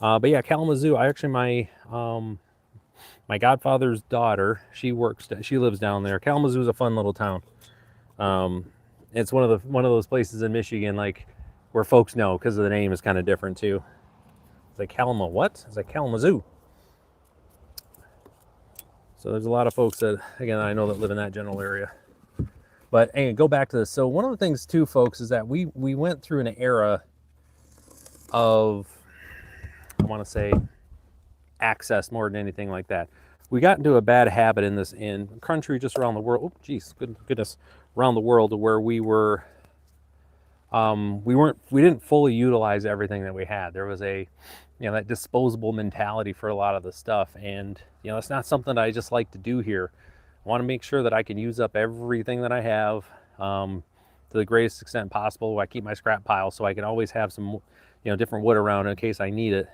But yeah, Kalamazoo, my godfather's daughter, she lives down there. Kalamazoo is a fun little town. It's one of those places in Michigan, like, where folks know because the name is kind of different too. It's like what? It's like Kalamazoo. So there's a lot of folks that, again, I know that live in that general area. But anyway, go back to this. So one of the things too, folks, is that we went through an era of, I want to say, access more than anything like that. We got into a bad habit in country just around the world. Oh, geez, goodness, around the world, where we were, we didn't fully utilize everything that we had. There was that disposable mentality for a lot of the stuff, and it's not something that I just like to do here. I want to make sure that I can use up everything that I have to the greatest extent possible. I keep my scrap pile so I can always have some different wood around in case I need it.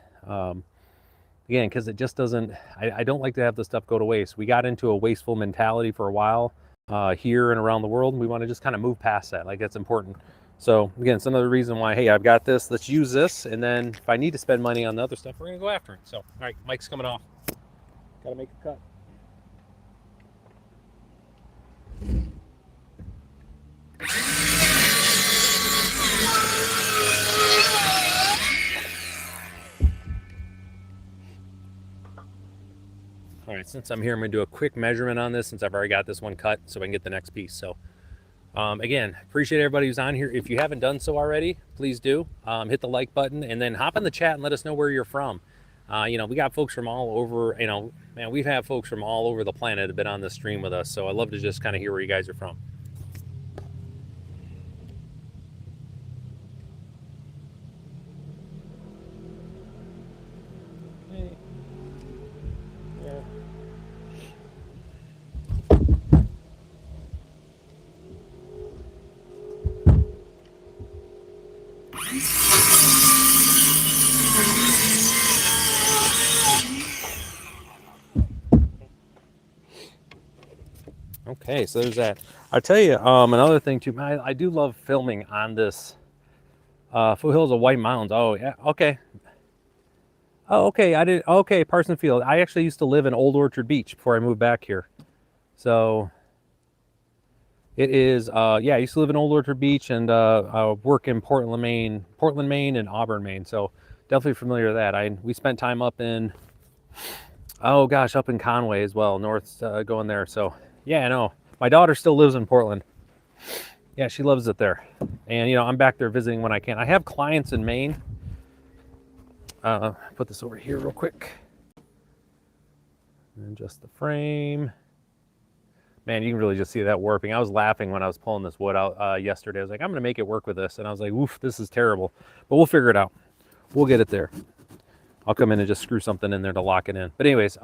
Again, because it just doesn't, I don't like to have this stuff go to waste. We got into a wasteful mentality for a while here and around the world, and we want to just kind of move past that. Like, that's important. So again, it's another reason why, hey, I've got this, let's use this, and then if I need to spend money on the other stuff, we're gonna go after it. So, all right, mic's coming off. Gotta make a cut. All right, since I'm here, I'm gonna do a quick measurement on this since I've already got this one cut so I can get the next piece. So again, appreciate everybody who's on here. If you haven't done so already, please do. Hit the like button and then hop in the chat and let us know where you're from. You know, we got folks from all over, you know, man, we've had folks from all over the planet that have been on this stream with us. So I'd love to just kind of hear where you guys are from. Okay, so there's that. I'll tell you another thing too. I do love filming on this foothills of White Mountains. Oh yeah, okay. Oh okay, I did. Okay, Parson Field. I actually used to live in Old Orchard Beach before I moved back here. So it is. Yeah, I used to live in Old Orchard Beach and work in Portland, Maine, and Auburn, Maine. So definitely familiar with that. We spent time up in. Oh gosh, up in Conway as well, north going there. So. Yeah, I know. My daughter still lives in Portland. Yeah, she loves it there. And, you know, I'm back there visiting when I can. I have clients in Maine. Put this over here real quick. And just the frame. Man, you can really just see that warping. I was laughing when I was pulling this wood out yesterday. I was like, I'm going to make it work with this. And I was like, oof, this is terrible. But we'll figure it out. We'll get it there. I'll come in and just screw something in there to lock it in. But anyways,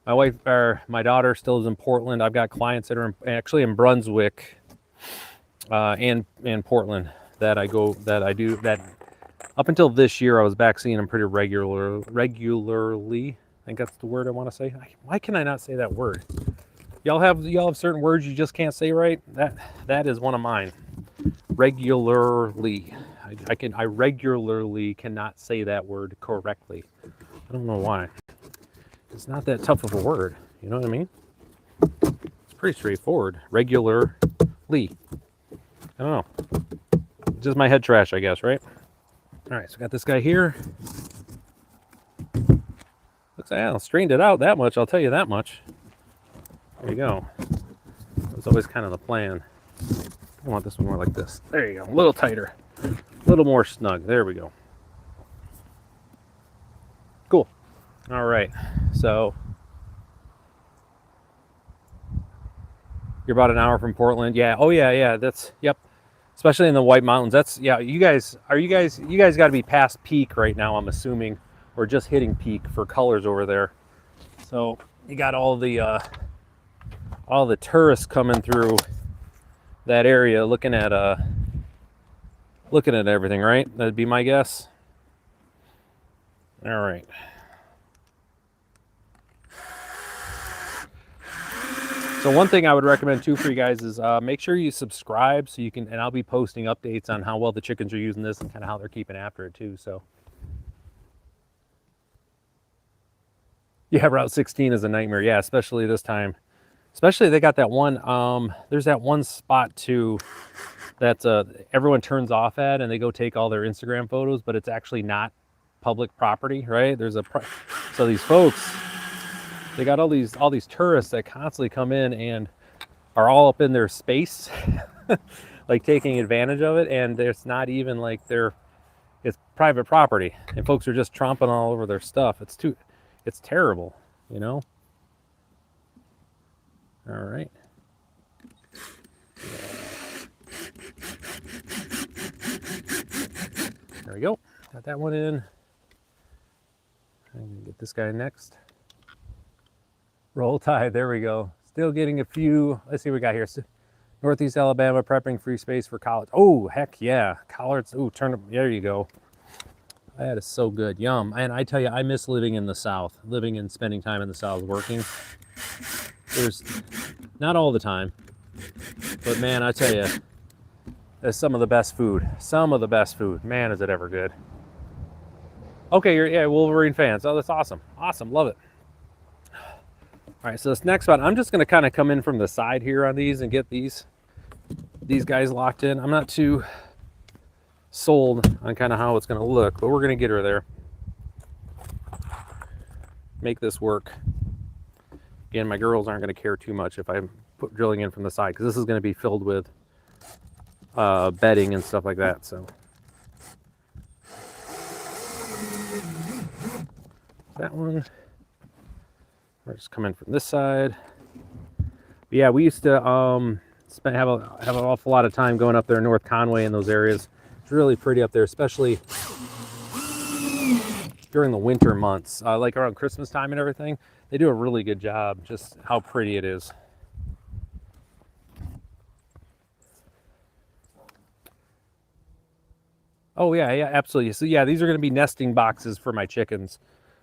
my wife or my daughter still is in Portland. I've got clients that are actually in Brunswick and Portland that I do up until this year. I was back seeing them pretty regularly. I think that's the word I want to say. Why can I not say that word? Y'all have certain words you just can't say right. That is one of mine. Regularly. I regularly cannot say that word correctly. I don't know why. It's not that tough of a word, you know what I mean? It's pretty straightforward. Regularly. I don't know. Just my head trash, I guess, right? All right, so I got this guy here. Looks like I strained it out that much, I'll tell you that much. There you go. That's always kind of the plan. I want this one more like this. There you go, a little tighter. A little more snug. There we go. Cool. All right, so you're about an hour from Portland. Yeah. Oh yeah. That's yep. Especially in the White Mountains. That's yeah. You guys got to be past peak right now. I'm assuming, or just hitting peak for colors over there. So you got all the tourists coming through that area, looking at everything. Right. That'd be my guess. All right. So one thing I would recommend too for you guys is make sure you subscribe so you can, and I'll be posting updates on how well the chickens are using this and kind of how they're keeping after it too. So yeah, Route 16 is a nightmare. Yeah, especially this time. Especially they got that one, there's that one spot too that everyone turns off at and they go take all their Instagram photos, but it's actually not public property, right? So these folks, they got all these tourists that constantly come in and are all up in their space, like taking advantage of it, and it's not even like it's private property, and folks are just tromping all over their stuff. It's terrible, you know. All right. There we go. Got that one in. I'm gonna get this guy next. Roll Tide, there we go. Still getting a few, let's see what we got here. Northeast Alabama, prepping free space for college. Oh, heck yeah. Collards, oh, there you go. That is so good, yum. And I tell you, I miss living in the South, living and spending time in the South, working. There's, not all the time, but man, I tell you, that's some of the best food. Some of the best food. Man, is it ever good. Okay, you're Wolverine fans. Oh, that's awesome. Awesome, love it. All right, so this next one, I'm just going to kind of come in from the side here on these and get these guys locked in. I'm not too sold on kind of how it's going to look, but we're going to get her there. Make this work. Again, my girls aren't going to care too much if I'm drilling in from the side, because this is going to be filled with bedding and stuff like that. So that one, we're just coming from this side. But yeah, we used to have an awful lot of time going up there, North Conway, in those areas. It's really pretty up there, especially during the winter months, like around Christmas time and everything. They do a really good job, just how pretty it is. Oh yeah, absolutely. So yeah, these are going to be nesting boxes for my chickens.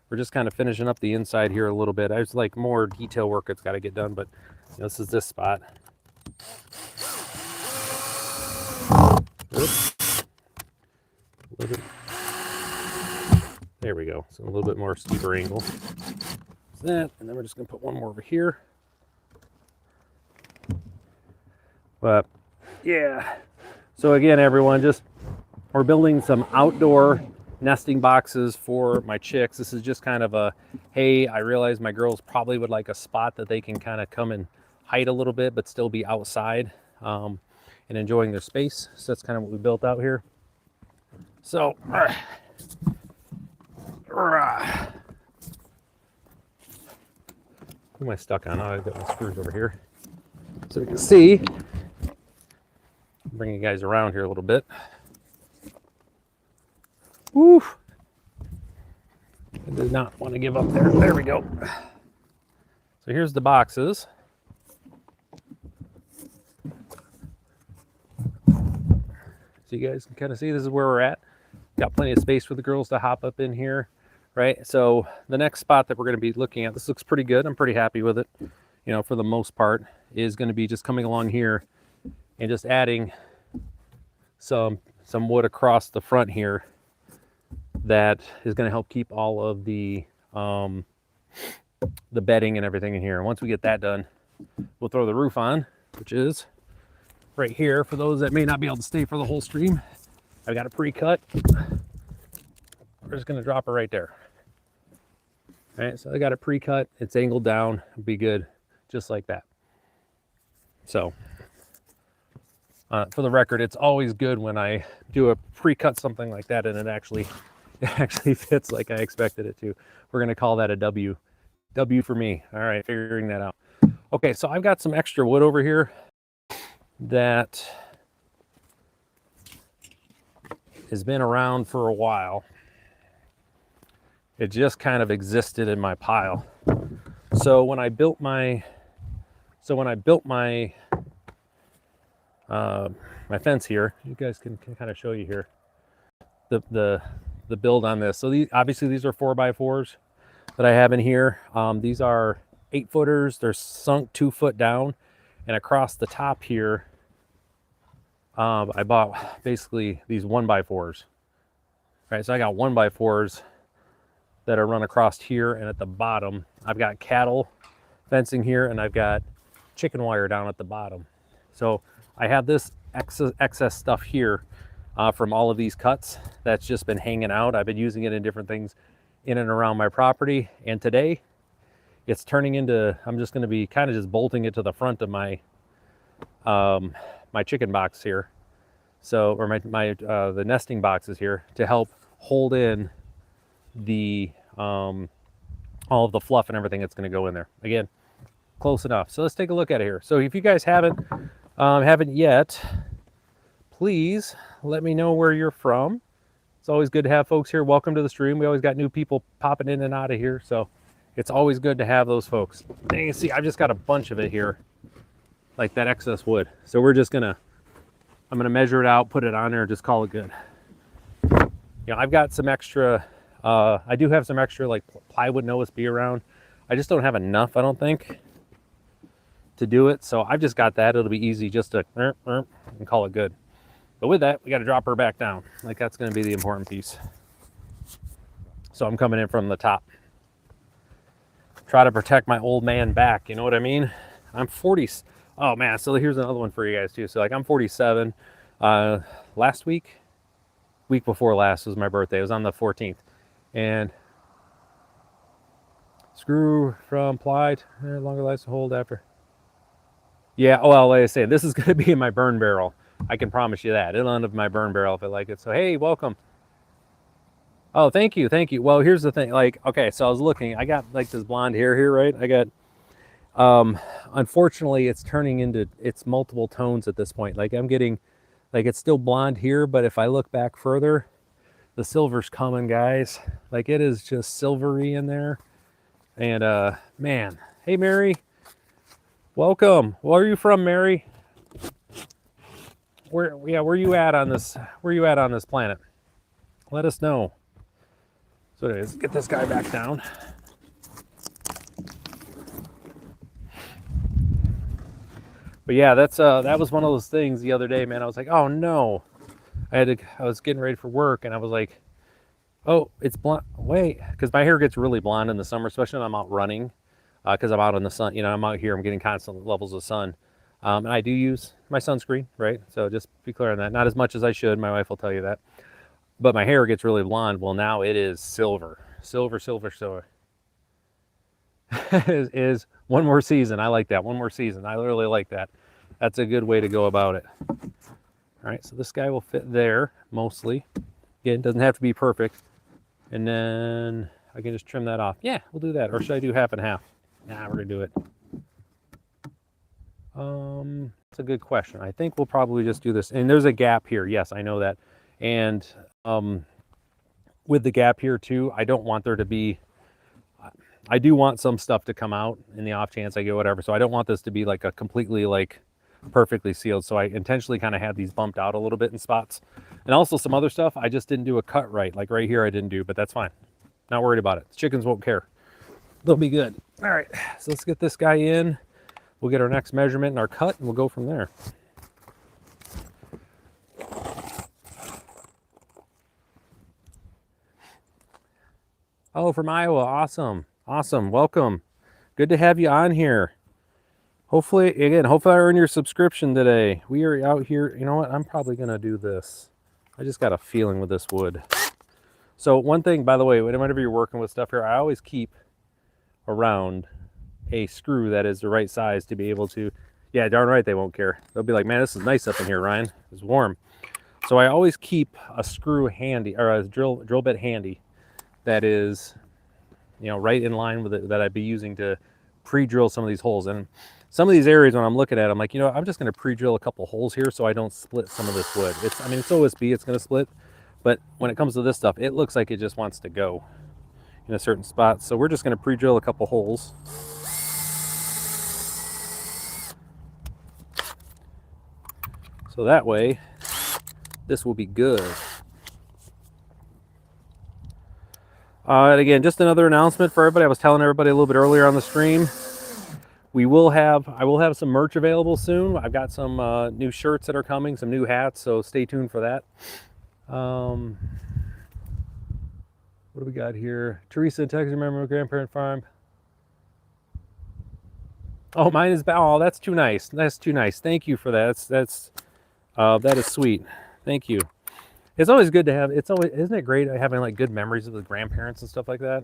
We're just kind of finishing up the inside here a little bit. I was like, more detail work that's got to get done, but this is this spot. Oops. There we go. So a little bit more steeper angle. So that, and then we're just going to put one more over here. But yeah. So again, everyone, just we're building some outdoor nesting boxes for my chicks. This is just kind of a, hey, I realize my girls probably would like a spot that they can kind of come and hide a little bit, but still be outside and enjoying their space. So that's kind of what we built out here. So, who am I stuck on? Oh, I've got my screws over here. So you can see, bring you guys around here a little bit. Woo! I do not want to give up there. There we go. So here's the boxes. So you guys can kind of see this is where we're at. Got plenty of space for the girls to hop up in here, right? So the next spot that we're going to be looking at, this looks pretty good. I'm pretty happy with it, for the most part, is going to be just coming along here and just adding some wood across the front here that is going to help keep all of the bedding and everything in here. And once we get that done, we'll throw the roof on, which is right here. For those that may not be able to stay for the whole stream, I've got it pre-cut. We're just going to drop it right there. All right, so I got it pre-cut. It's angled down. It'll be good, just like that. So for the record, it's always good when I do a pre-cut something like that and it actually fits like I expected it to. We're going to call that a W. W for me. All right, figuring that out. Okay, so I've got some extra wood over here that has been around for a while. It just kind of existed in my pile. So when I built my my fence here, you guys can kind of show you here the build on this. So these are 4x4s that I have in here. These are 8-footers. They're sunk 2 foot down, and across the top here, I bought basically these 1x4s. Right, so I got 1x4s that are run across here, and at the bottom, I've got cattle fencing here, and I've got chicken wire down at the bottom. So I have this excess stuff here from all of these cuts that's just been hanging out. I've been using it in different things in and around my property, and today it's turning into, I'm just going to be kind of just bolting it to the front of my my chicken box here, so, or the nesting boxes here, to help hold in the all of the fluff and everything that's going to go in there. Again, close enough. So let's take a look at it here. So if you guys haven't yet, please let me know where you're from. It's always good to have folks here. Welcome to the stream. We always got new people popping in and out of here, so it's always good to have those folks. And you can see I've just got a bunch of it here, like that excess wood. So we're just I'm gonna measure it out, put it on there, and just call it good. I've got some extra, I do have some extra like plywood and OSB around. I just don't have enough, I don't think, to do it. So I've just got that. It'll be easy just to and call it good. But with that, we got to drop her back down. Like, that's going to be the important piece. So I'm coming in from the top. Try to protect my old man back. You know what I mean? I'm 40. Oh man. So here's another one for you guys too. So like, I'm 47. Last week before last was my birthday. It was on the 14th. And Screw from ply, longer lasts to hold after. Yeah, well, like I say, this is going to be in my burn barrel. I can promise you that. It'll end up in my burn barrel if I like it. So, hey, welcome. Oh, thank you, thank you. Well, here's the thing. Like, okay, so I was looking. I got like this blonde hair here, right? I got, unfortunately, it's turning into, it's multiple tones at this point. Like, I'm getting, like, it's still blonde here, but if I look back further, the silver's coming, guys. Like, it is just silvery in there. And, man, hey, Mary. Welcome. Where are you from, Mary? Where you at on this? Where you at on this planet? Let us know. So anyways, get this guy back down. But yeah, that's that was one of those things the other day, man. I was like, oh no. I was getting ready for work and I was like, oh, it's blonde. Wait, because my hair gets really blonde in the summer, especially when I'm out running. Because I'm out in the sun, you know, I'm out here, I'm getting constant levels of sun. And I do use my sunscreen, right? So just be clear on that. Not as much as I should, my wife will tell you that. But my hair gets really blonde. Well, now it is silver. Silver. is one more season. I like that. One more season. I really like that. That's a good way to go about it. All right, so this guy will fit there, mostly. Again, it doesn't have to be perfect. And then I can just trim that off. Yeah, we'll do that. Or should I do half and half? Nah, we're gonna do it. That's a good question. I think we'll probably just do this. And there's a gap here. Yes, I know that. And with the gap here too, I don't want there to be, I do want some stuff to come out in the off chance I get whatever. So I don't want this to be like a completely like perfectly sealed. So I intentionally kind of had these bumped out a little bit in spots. And also some other stuff, I just didn't do a cut right. Like right here I didn't do, but that's fine. Not worried about it. The chickens won't care. They'll be good. All right, so let's get this guy in. We'll get our next measurement and our cut, and we'll go from there. Oh, from Iowa. Awesome. Awesome. Welcome. Good to have you on here. Hopefully I earn your subscription today. We are out here. You know what? I'm probably going to do this. I just got a feeling with this wood. So one thing, by the way, whenever you're working with stuff here, I always keep around a screw that is the right size to be able to, yeah, darn right they won't care. They'll be like, man, this is nice up in here, Ryan. It's warm. So I always keep a screw handy, or a drill bit handy that is, you know, right in line with it, that I'd be using to pre-drill some of these holes. And some of these areas when I'm looking at, I'm like, you know, I'm just going to pre-drill a couple holes here so I don't split some of this wood. I mean, it's OSB, it's going to split, but when it comes to this stuff, it looks like it just wants to go in a certain spot. So we're just going to pre-drill a couple holes. So that way, this will be good. And again, just another announcement for everybody. I was telling everybody a little bit earlier on the stream. I will have some merch available soon. I've got some new shirts that are coming, some new hats, so stay tuned for that. What do we got here? Teresa, Texas, remember grandparent farm. Oh, mine is, oh, that's too nice. That's too nice. Thank you for that. That is sweet. Thank you. It's always good to have, isn't it great having like good memories of the grandparents and stuff like that?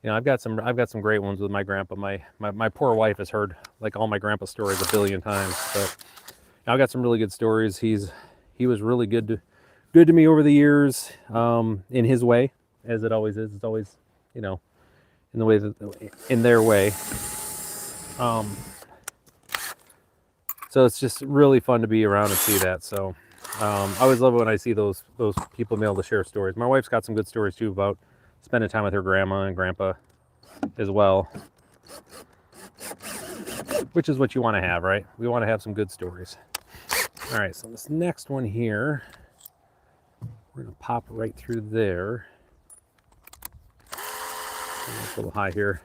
You know, I've got some great ones with my grandpa. My poor wife has heard like all my grandpa stories a billion times, but I've got some really good stories. He was really good to me over the years, in his way, as it always is. It's always, you know, in their way. So it's just really fun to be around and see that. So I always love it when I see those people be able to share stories. My wife's got some good stories too about spending time with her grandma and grandpa as well, which is what you want to have, right? We want to have some good stories. All right, so this next one here, we're going to pop right through there. It's a little high here.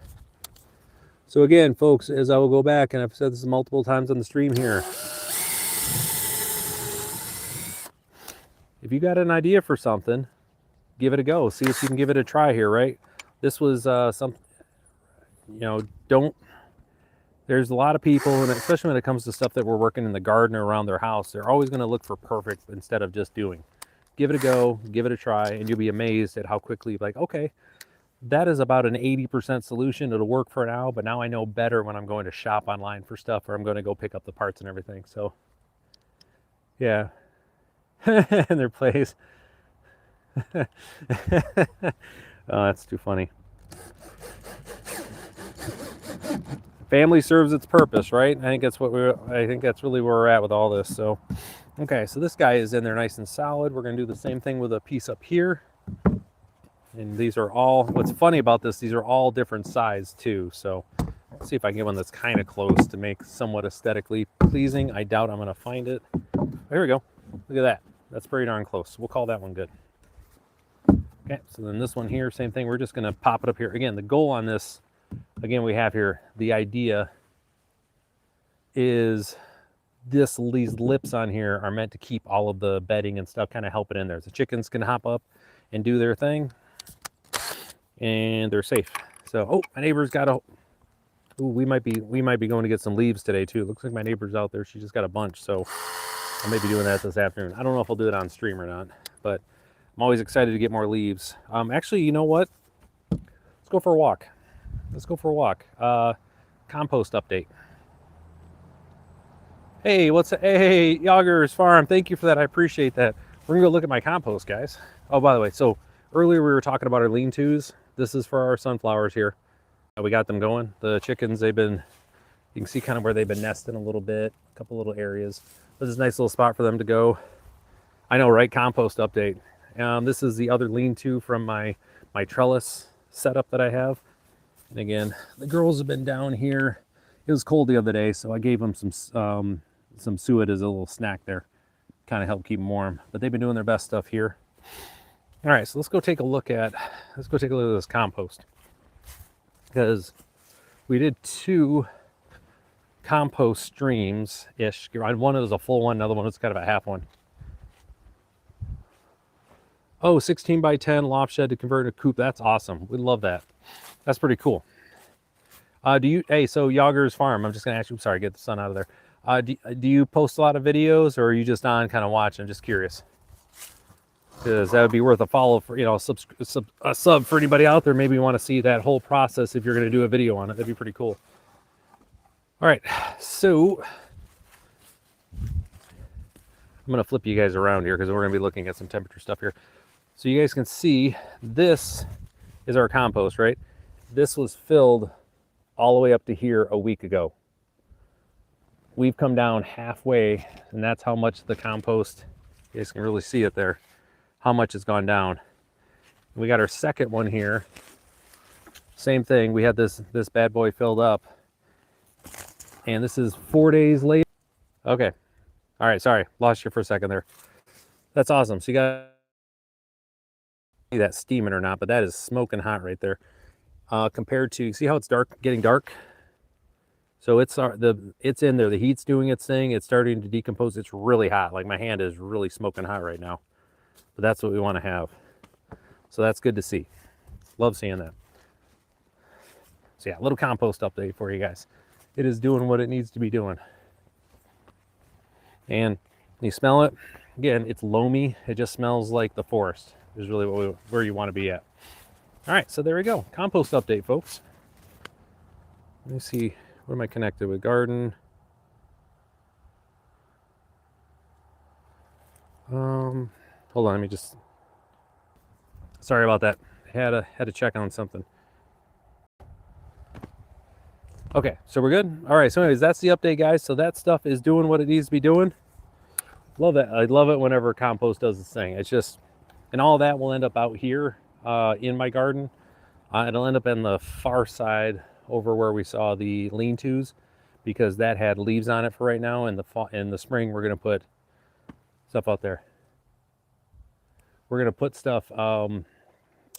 So again, folks, as I will go back, and I've said this multiple times on the stream here, if you got an idea for something, give it a go. See if you can give it a try here, right? This was something, you know, there's a lot of people, and especially when it comes to stuff that we're working in the garden or around their house, they're always going to look for perfect instead of just doing. Give it a go, give it a try, and you'll be amazed at how quickly, like, okay, that is about an 80% solution. It'll work for now, but now I know better when I'm going to shop online for stuff, or I'm going to go pick up the parts and everything. So yeah. And their place. Oh, that's too funny. Family serves its purpose, right? I think that's really where we're at with all this. So okay, so this guy is in there nice and solid. We're going to do the same thing with a piece up here. And these are all, what's funny about this, these are all different size too. So let's see if I can get one that's kind of close to make somewhat aesthetically pleasing. I doubt I'm going to find it. Here we go. Look at that. That's pretty darn close. We'll call that one good. Okay, so then this one here, same thing. We're just going to pop it up here. Again, the goal on this, again, we have here, the idea is these lips on here are meant to keep all of the bedding and stuff, kind of help it in there. The chickens can hop up and do their thing, and they're safe. So, oh, my neighbor's got a, ooh, we might be going to get some leaves today too. Looks like my neighbor's out there. She just got a bunch, so I may be doing that this afternoon. I don't know if I'll do it on stream or not, but I'm always excited to get more leaves. Actually, you know what? Let's go for a walk. Let's go for a walk. Compost update. Hey, hey, Yager's Farm. Thank you for that. I appreciate that. We're gonna go look at my compost, guys. Oh, by the way, so earlier we were talking about our lean-tos. This is for our sunflowers here. We got them going. The chickens, you can see kind of where they've been nesting a little bit, a couple little areas. This is a nice little spot for them to go. I know, right? Compost update. This is the other lean-to from my trellis setup that I have. And again, the girls have been down here. It was cold the other day, so I gave them some suet as a little snack there. Kind of help keep them warm. But they've been doing their best stuff here. All right, so let's go take a look at this compost. Because we did 2 compost streams-ish. One was a full one, another one was kind of a half one. Oh, 16 by 10 loft shed to convert a coop. That's awesome. We love that. That's pretty cool. Hey, so Yager's Farm, I'm just gonna ask you, sorry, get the sun out of there. Do you post a lot of videos, or are you just on kind of watching? I'm just curious. Because that would be worth a follow for, you know, a sub for anybody out there. Maybe you want to see that whole process if you're going to do a video on it. That'd be pretty cool. All right, so I'm going to flip you guys around here because we're going to be looking at some temperature stuff here. So you guys can see this is our compost, right? This was filled all the way up to here a week ago. We've come down halfway, and that's how much the compost, you guys can really see it there, how much it's gone down. We got our second one here. Same thing, we had this bad boy filled up, and this is 4 days later. Okay, all right, sorry, lost you for a second there. That's awesome. So you got that steaming or not, but that is smoking hot right there. Compared to, see how it's dark, getting dark? So it's in there, the heat's doing its thing, it's starting to decompose. It's really hot, like my hand is really smoking hot right now. But that's what we want to have. So that's good to see. Love seeing that. So yeah, a little compost update for you guys. It is doing what it needs to be doing. And you smell it, again, it's loamy. It just smells like the forest is really where you want to be at. All right, so there we go. Compost update, folks. Let me see, what am I connected with? Garden. Hold on, let me just, sorry about that. Had to check on something. Okay, so we're good. All right, so anyways, that's the update, guys. So that stuff is doing what it needs to be doing. Love it. I love it whenever compost does its thing. It's just, and all that will end up out here in my garden. It'll end up in the far side over where we saw the lean-tos, because that had leaves on it for right now. In the spring, we're gonna put stuff out there. We're gonna put stuff,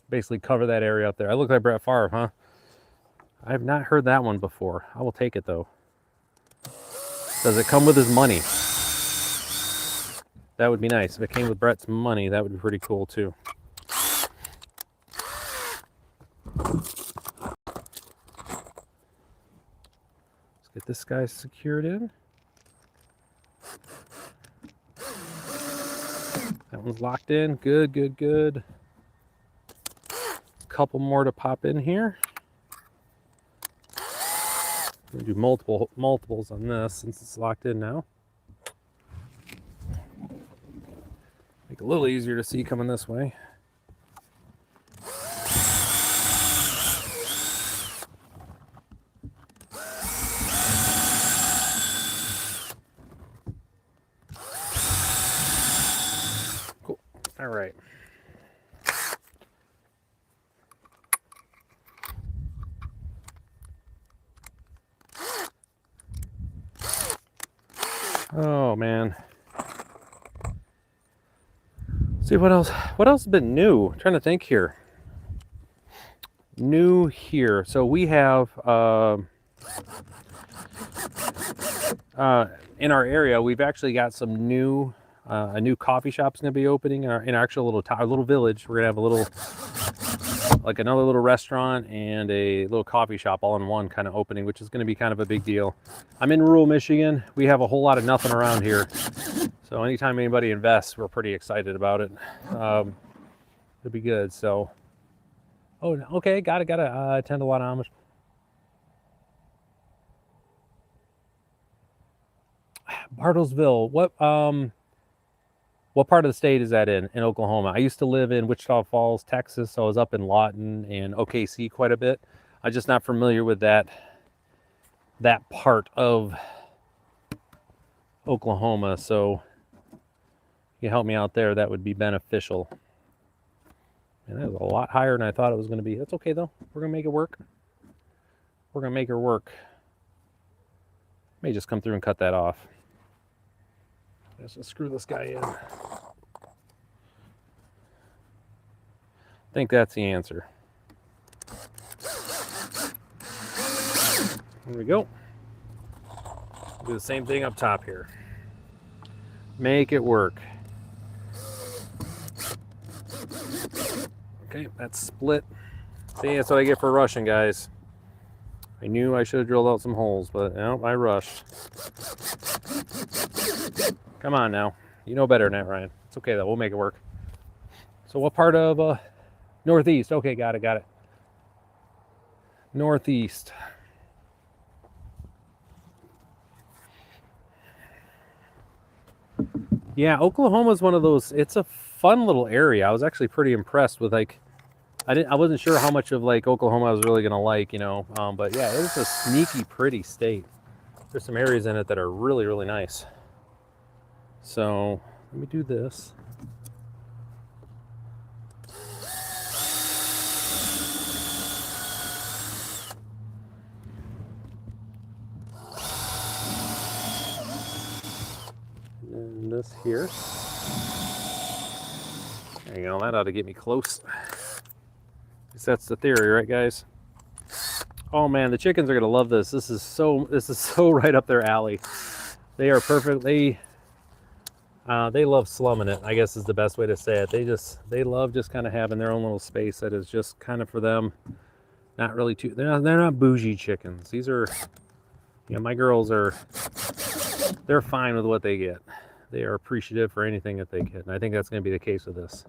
basically cover that area up there. I look like Brett Favre, huh? I have not heard that one before. I will take it though. Does it come with his money? That would be nice. If it came with Brett's money, that would be pretty cool too. Let's get this guy secured in. That one's locked in. Good, good, good. couple more to pop in here. I'm gonna do multiples on this since it's locked in now. Make it a little easier to see coming this way. Cool. All right. Oh man. See what else has been new? I'm trying to think here. New here. So we have in our area, we've actually got some new a new coffee shop's gonna be opening in our actual little village. We're gonna have a little, like another little restaurant and a little coffee shop all in one kind of opening, which is going to be kind of a big deal. I'm in rural Michigan. We have a whole lot of nothing around here. So anytime anybody invests, we're pretty excited about it. It'll be good. So, oh, okay. Got it. Attend a lot of Amish. Bartlesville. What part of the state is that in Oklahoma? I used to live in Wichita Falls, Texas, so I was up in Lawton and OKC quite a bit. I'm just not familiar with that part of Oklahoma, so you help me out there, that would be beneficial. And that was a lot higher than I thought it was going to be. That's okay though. We're going to make it work. We're going to make her work. May just come through and cut that off. Let's just screw this guy in. I think that's the answer. There we go. Do the same thing up top here. Make it work. Okay, that's split. See, that's what I get for rushing, guys. I knew I should have drilled out some holes, but no, I rushed. Come on now. You know better than that, Ryan. It's okay though. We'll make it work. So what part of northeast? Okay, got it. Northeast. Yeah, Oklahoma's one of those, it's a fun little area. I was actually pretty impressed with, like, I wasn't sure how much of like Oklahoma I was really gonna like, you know. But yeah, it's a sneaky pretty state. There's some areas in it that are really, really nice. So let me do this. And this here. There you go, that ought to get me close. At least that's the theory, right guys? Oh man, the chickens are gonna love this. This is so right up their alley. They are perfect. They love slumming it, I guess is the best way to say it. They love just kind of having their own little space that is just kind of for them. Not really too, they're not bougie chickens. These are, you know, my girls are, they're fine with what they get. They are appreciative for anything that they get. And I think that's going to be the case with this.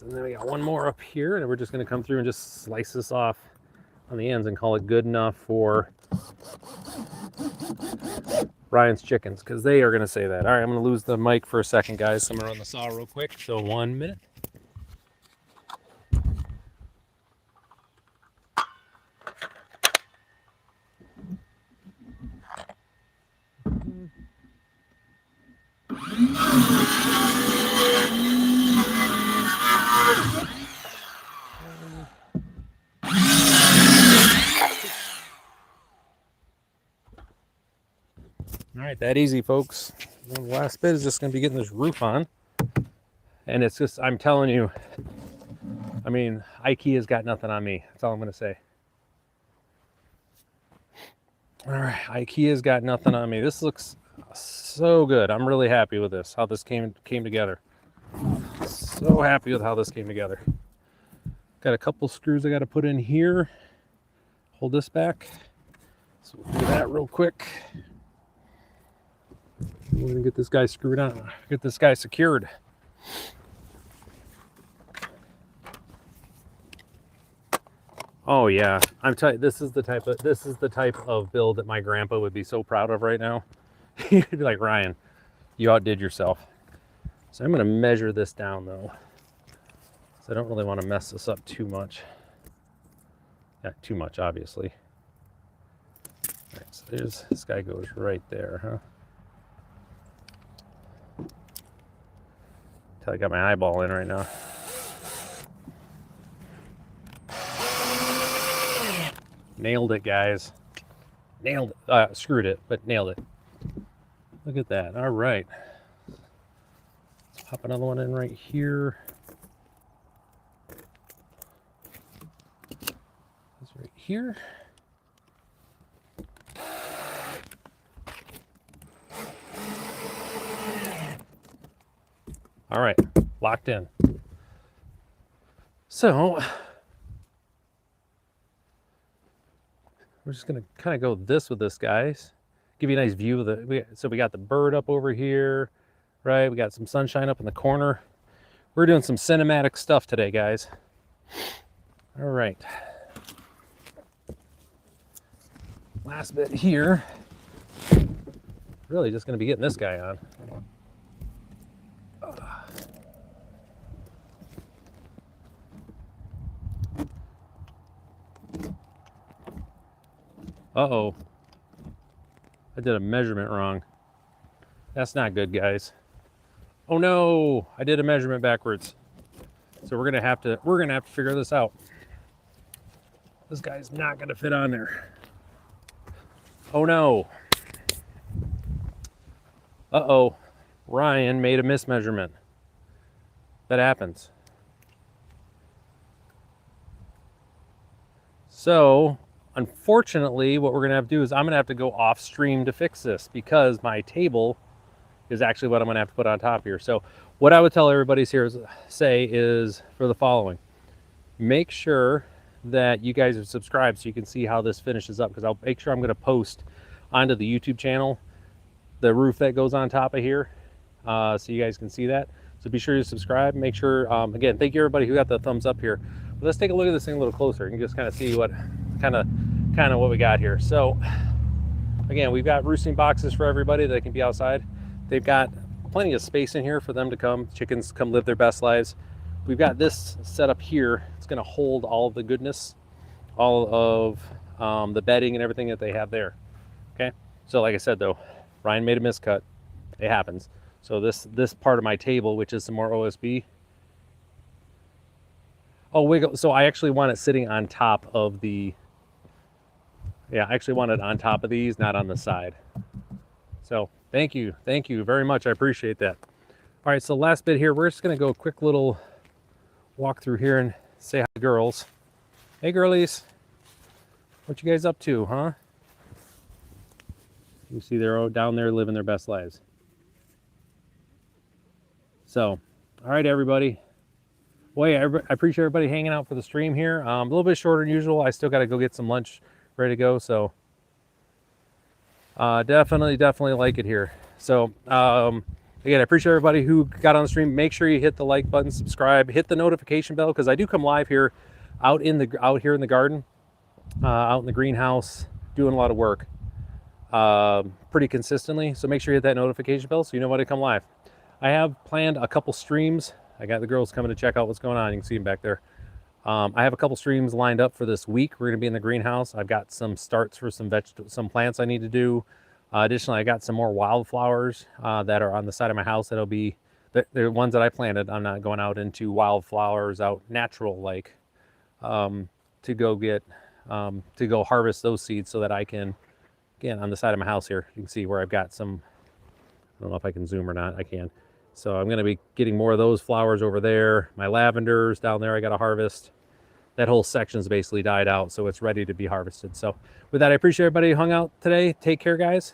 And then we got one more up here, and we're just going to come through and just slice this off on the ends and call it good enough for Ryan's chickens, because they are going to say that. All right, I'm going to lose the mic for a second, guys. So I'm going to run the saw real quick. So 1 minute. All right, that easy, folks. The last bit is just going to be getting this roof on. And it's just, I'm telling you, I mean, IKEA's got nothing on me. That's all I'm going to say. All right, IKEA's got nothing on me. This looks so good. I'm really happy with this, how this came together. So happy with how this came together. Got a couple screws I got to put in here. Hold this back. So we'll do that real quick. We're gonna get this guy screwed on, get this guy secured. Oh yeah, I'm telling you, this is the type of build that my grandpa would be so proud of right now. He'd be like, Ryan, you outdid yourself. So I'm gonna measure this down though. So I don't really want to mess this up too much. Not too much, obviously. All right, so this guy goes right there, huh? Until I got my eyeball in right now. Nailed it, guys. Nailed it. Screwed it, but nailed it. Look at that. All right. Let's pop another one in right here. This right here. All right, locked in. So we're just gonna kind of go this with this, guys. Give you a nice view of the. So we got the bird up over here, right? We got some sunshine up in the corner. We're doing some cinematic stuff today, guys. All right. Last bit here. Really just gonna be getting this guy on. Uh-oh. I did a measurement wrong. That's not good, guys. Oh no, I did a measurement backwards. So we're gonna have to figure this out. This guy's not gonna fit on there. Oh no. Uh-oh. Ryan made a mismeasurement. That happens. So unfortunately, what we're gonna have to do is I'm gonna have to go off stream to fix this because my table is actually what I'm gonna have to put on top here. So what I would tell everybody here is for the following. Make sure that you guys are subscribed so you can see how this finishes up, because I'll make sure I'm gonna post onto the YouTube channel the roof that goes on top of here, so you guys can see that. So be sure to subscribe. Make sure, again, thank you everybody who got the thumbs up here. But let's take a look at this thing a little closer and just kind of see what kind of what we got here. So again, we've got roosting boxes for everybody that can be outside. They've got plenty of space in here for them to come. Chickens come live their best lives. We've got this set up here. It's going to hold all of the goodness, all of the bedding and everything that they have there. Okay. So like I said though, Ryan made a miscut. It happens. So this part of my table, which is some more OSB. Oh, wiggle. So I actually want it sitting on top of the. Yeah, I actually want it on top of these, not on the side. So thank you very much. I appreciate that. All right, so last bit here, we're just gonna go a quick little walk through here and say hi, girls. Hey, girlies. What you guys up to, huh? You see they're all down there living their best lives. So, all right, everybody. Well, yeah, I appreciate everybody hanging out for the stream here. A little bit shorter than usual. I still got to go get some lunch ready to go. So, definitely like it here. So, again, I appreciate everybody who got on the stream. Make sure you hit the like button, subscribe, hit the notification bell, because I do come live here, out here in the garden, out in the greenhouse, doing a lot of work, pretty consistently. So make sure you hit that notification bell so you know when to come live. I have planned a couple streams. I got the girls coming to check out what's going on. You can see them back there. I have a couple streams lined up for this week. We're going to be in the greenhouse. I've got some starts for some plants I need to do. Additionally, I got some more wildflowers that are on the side of my house. That'll be the ones that I planted. I'm not going out into wildflowers out natural like to go harvest those seeds so that I can, again, on the side of my house here, you can see where I've got some. I don't know if I can zoom or not. I can. So I'm going to be getting more of those flowers over there. My lavenders down there I got to harvest. That whole section's basically died out, so it's ready to be harvested. So with that, I appreciate everybody who hung out today. Take care, guys.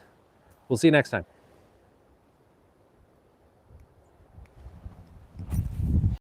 We'll see you next time.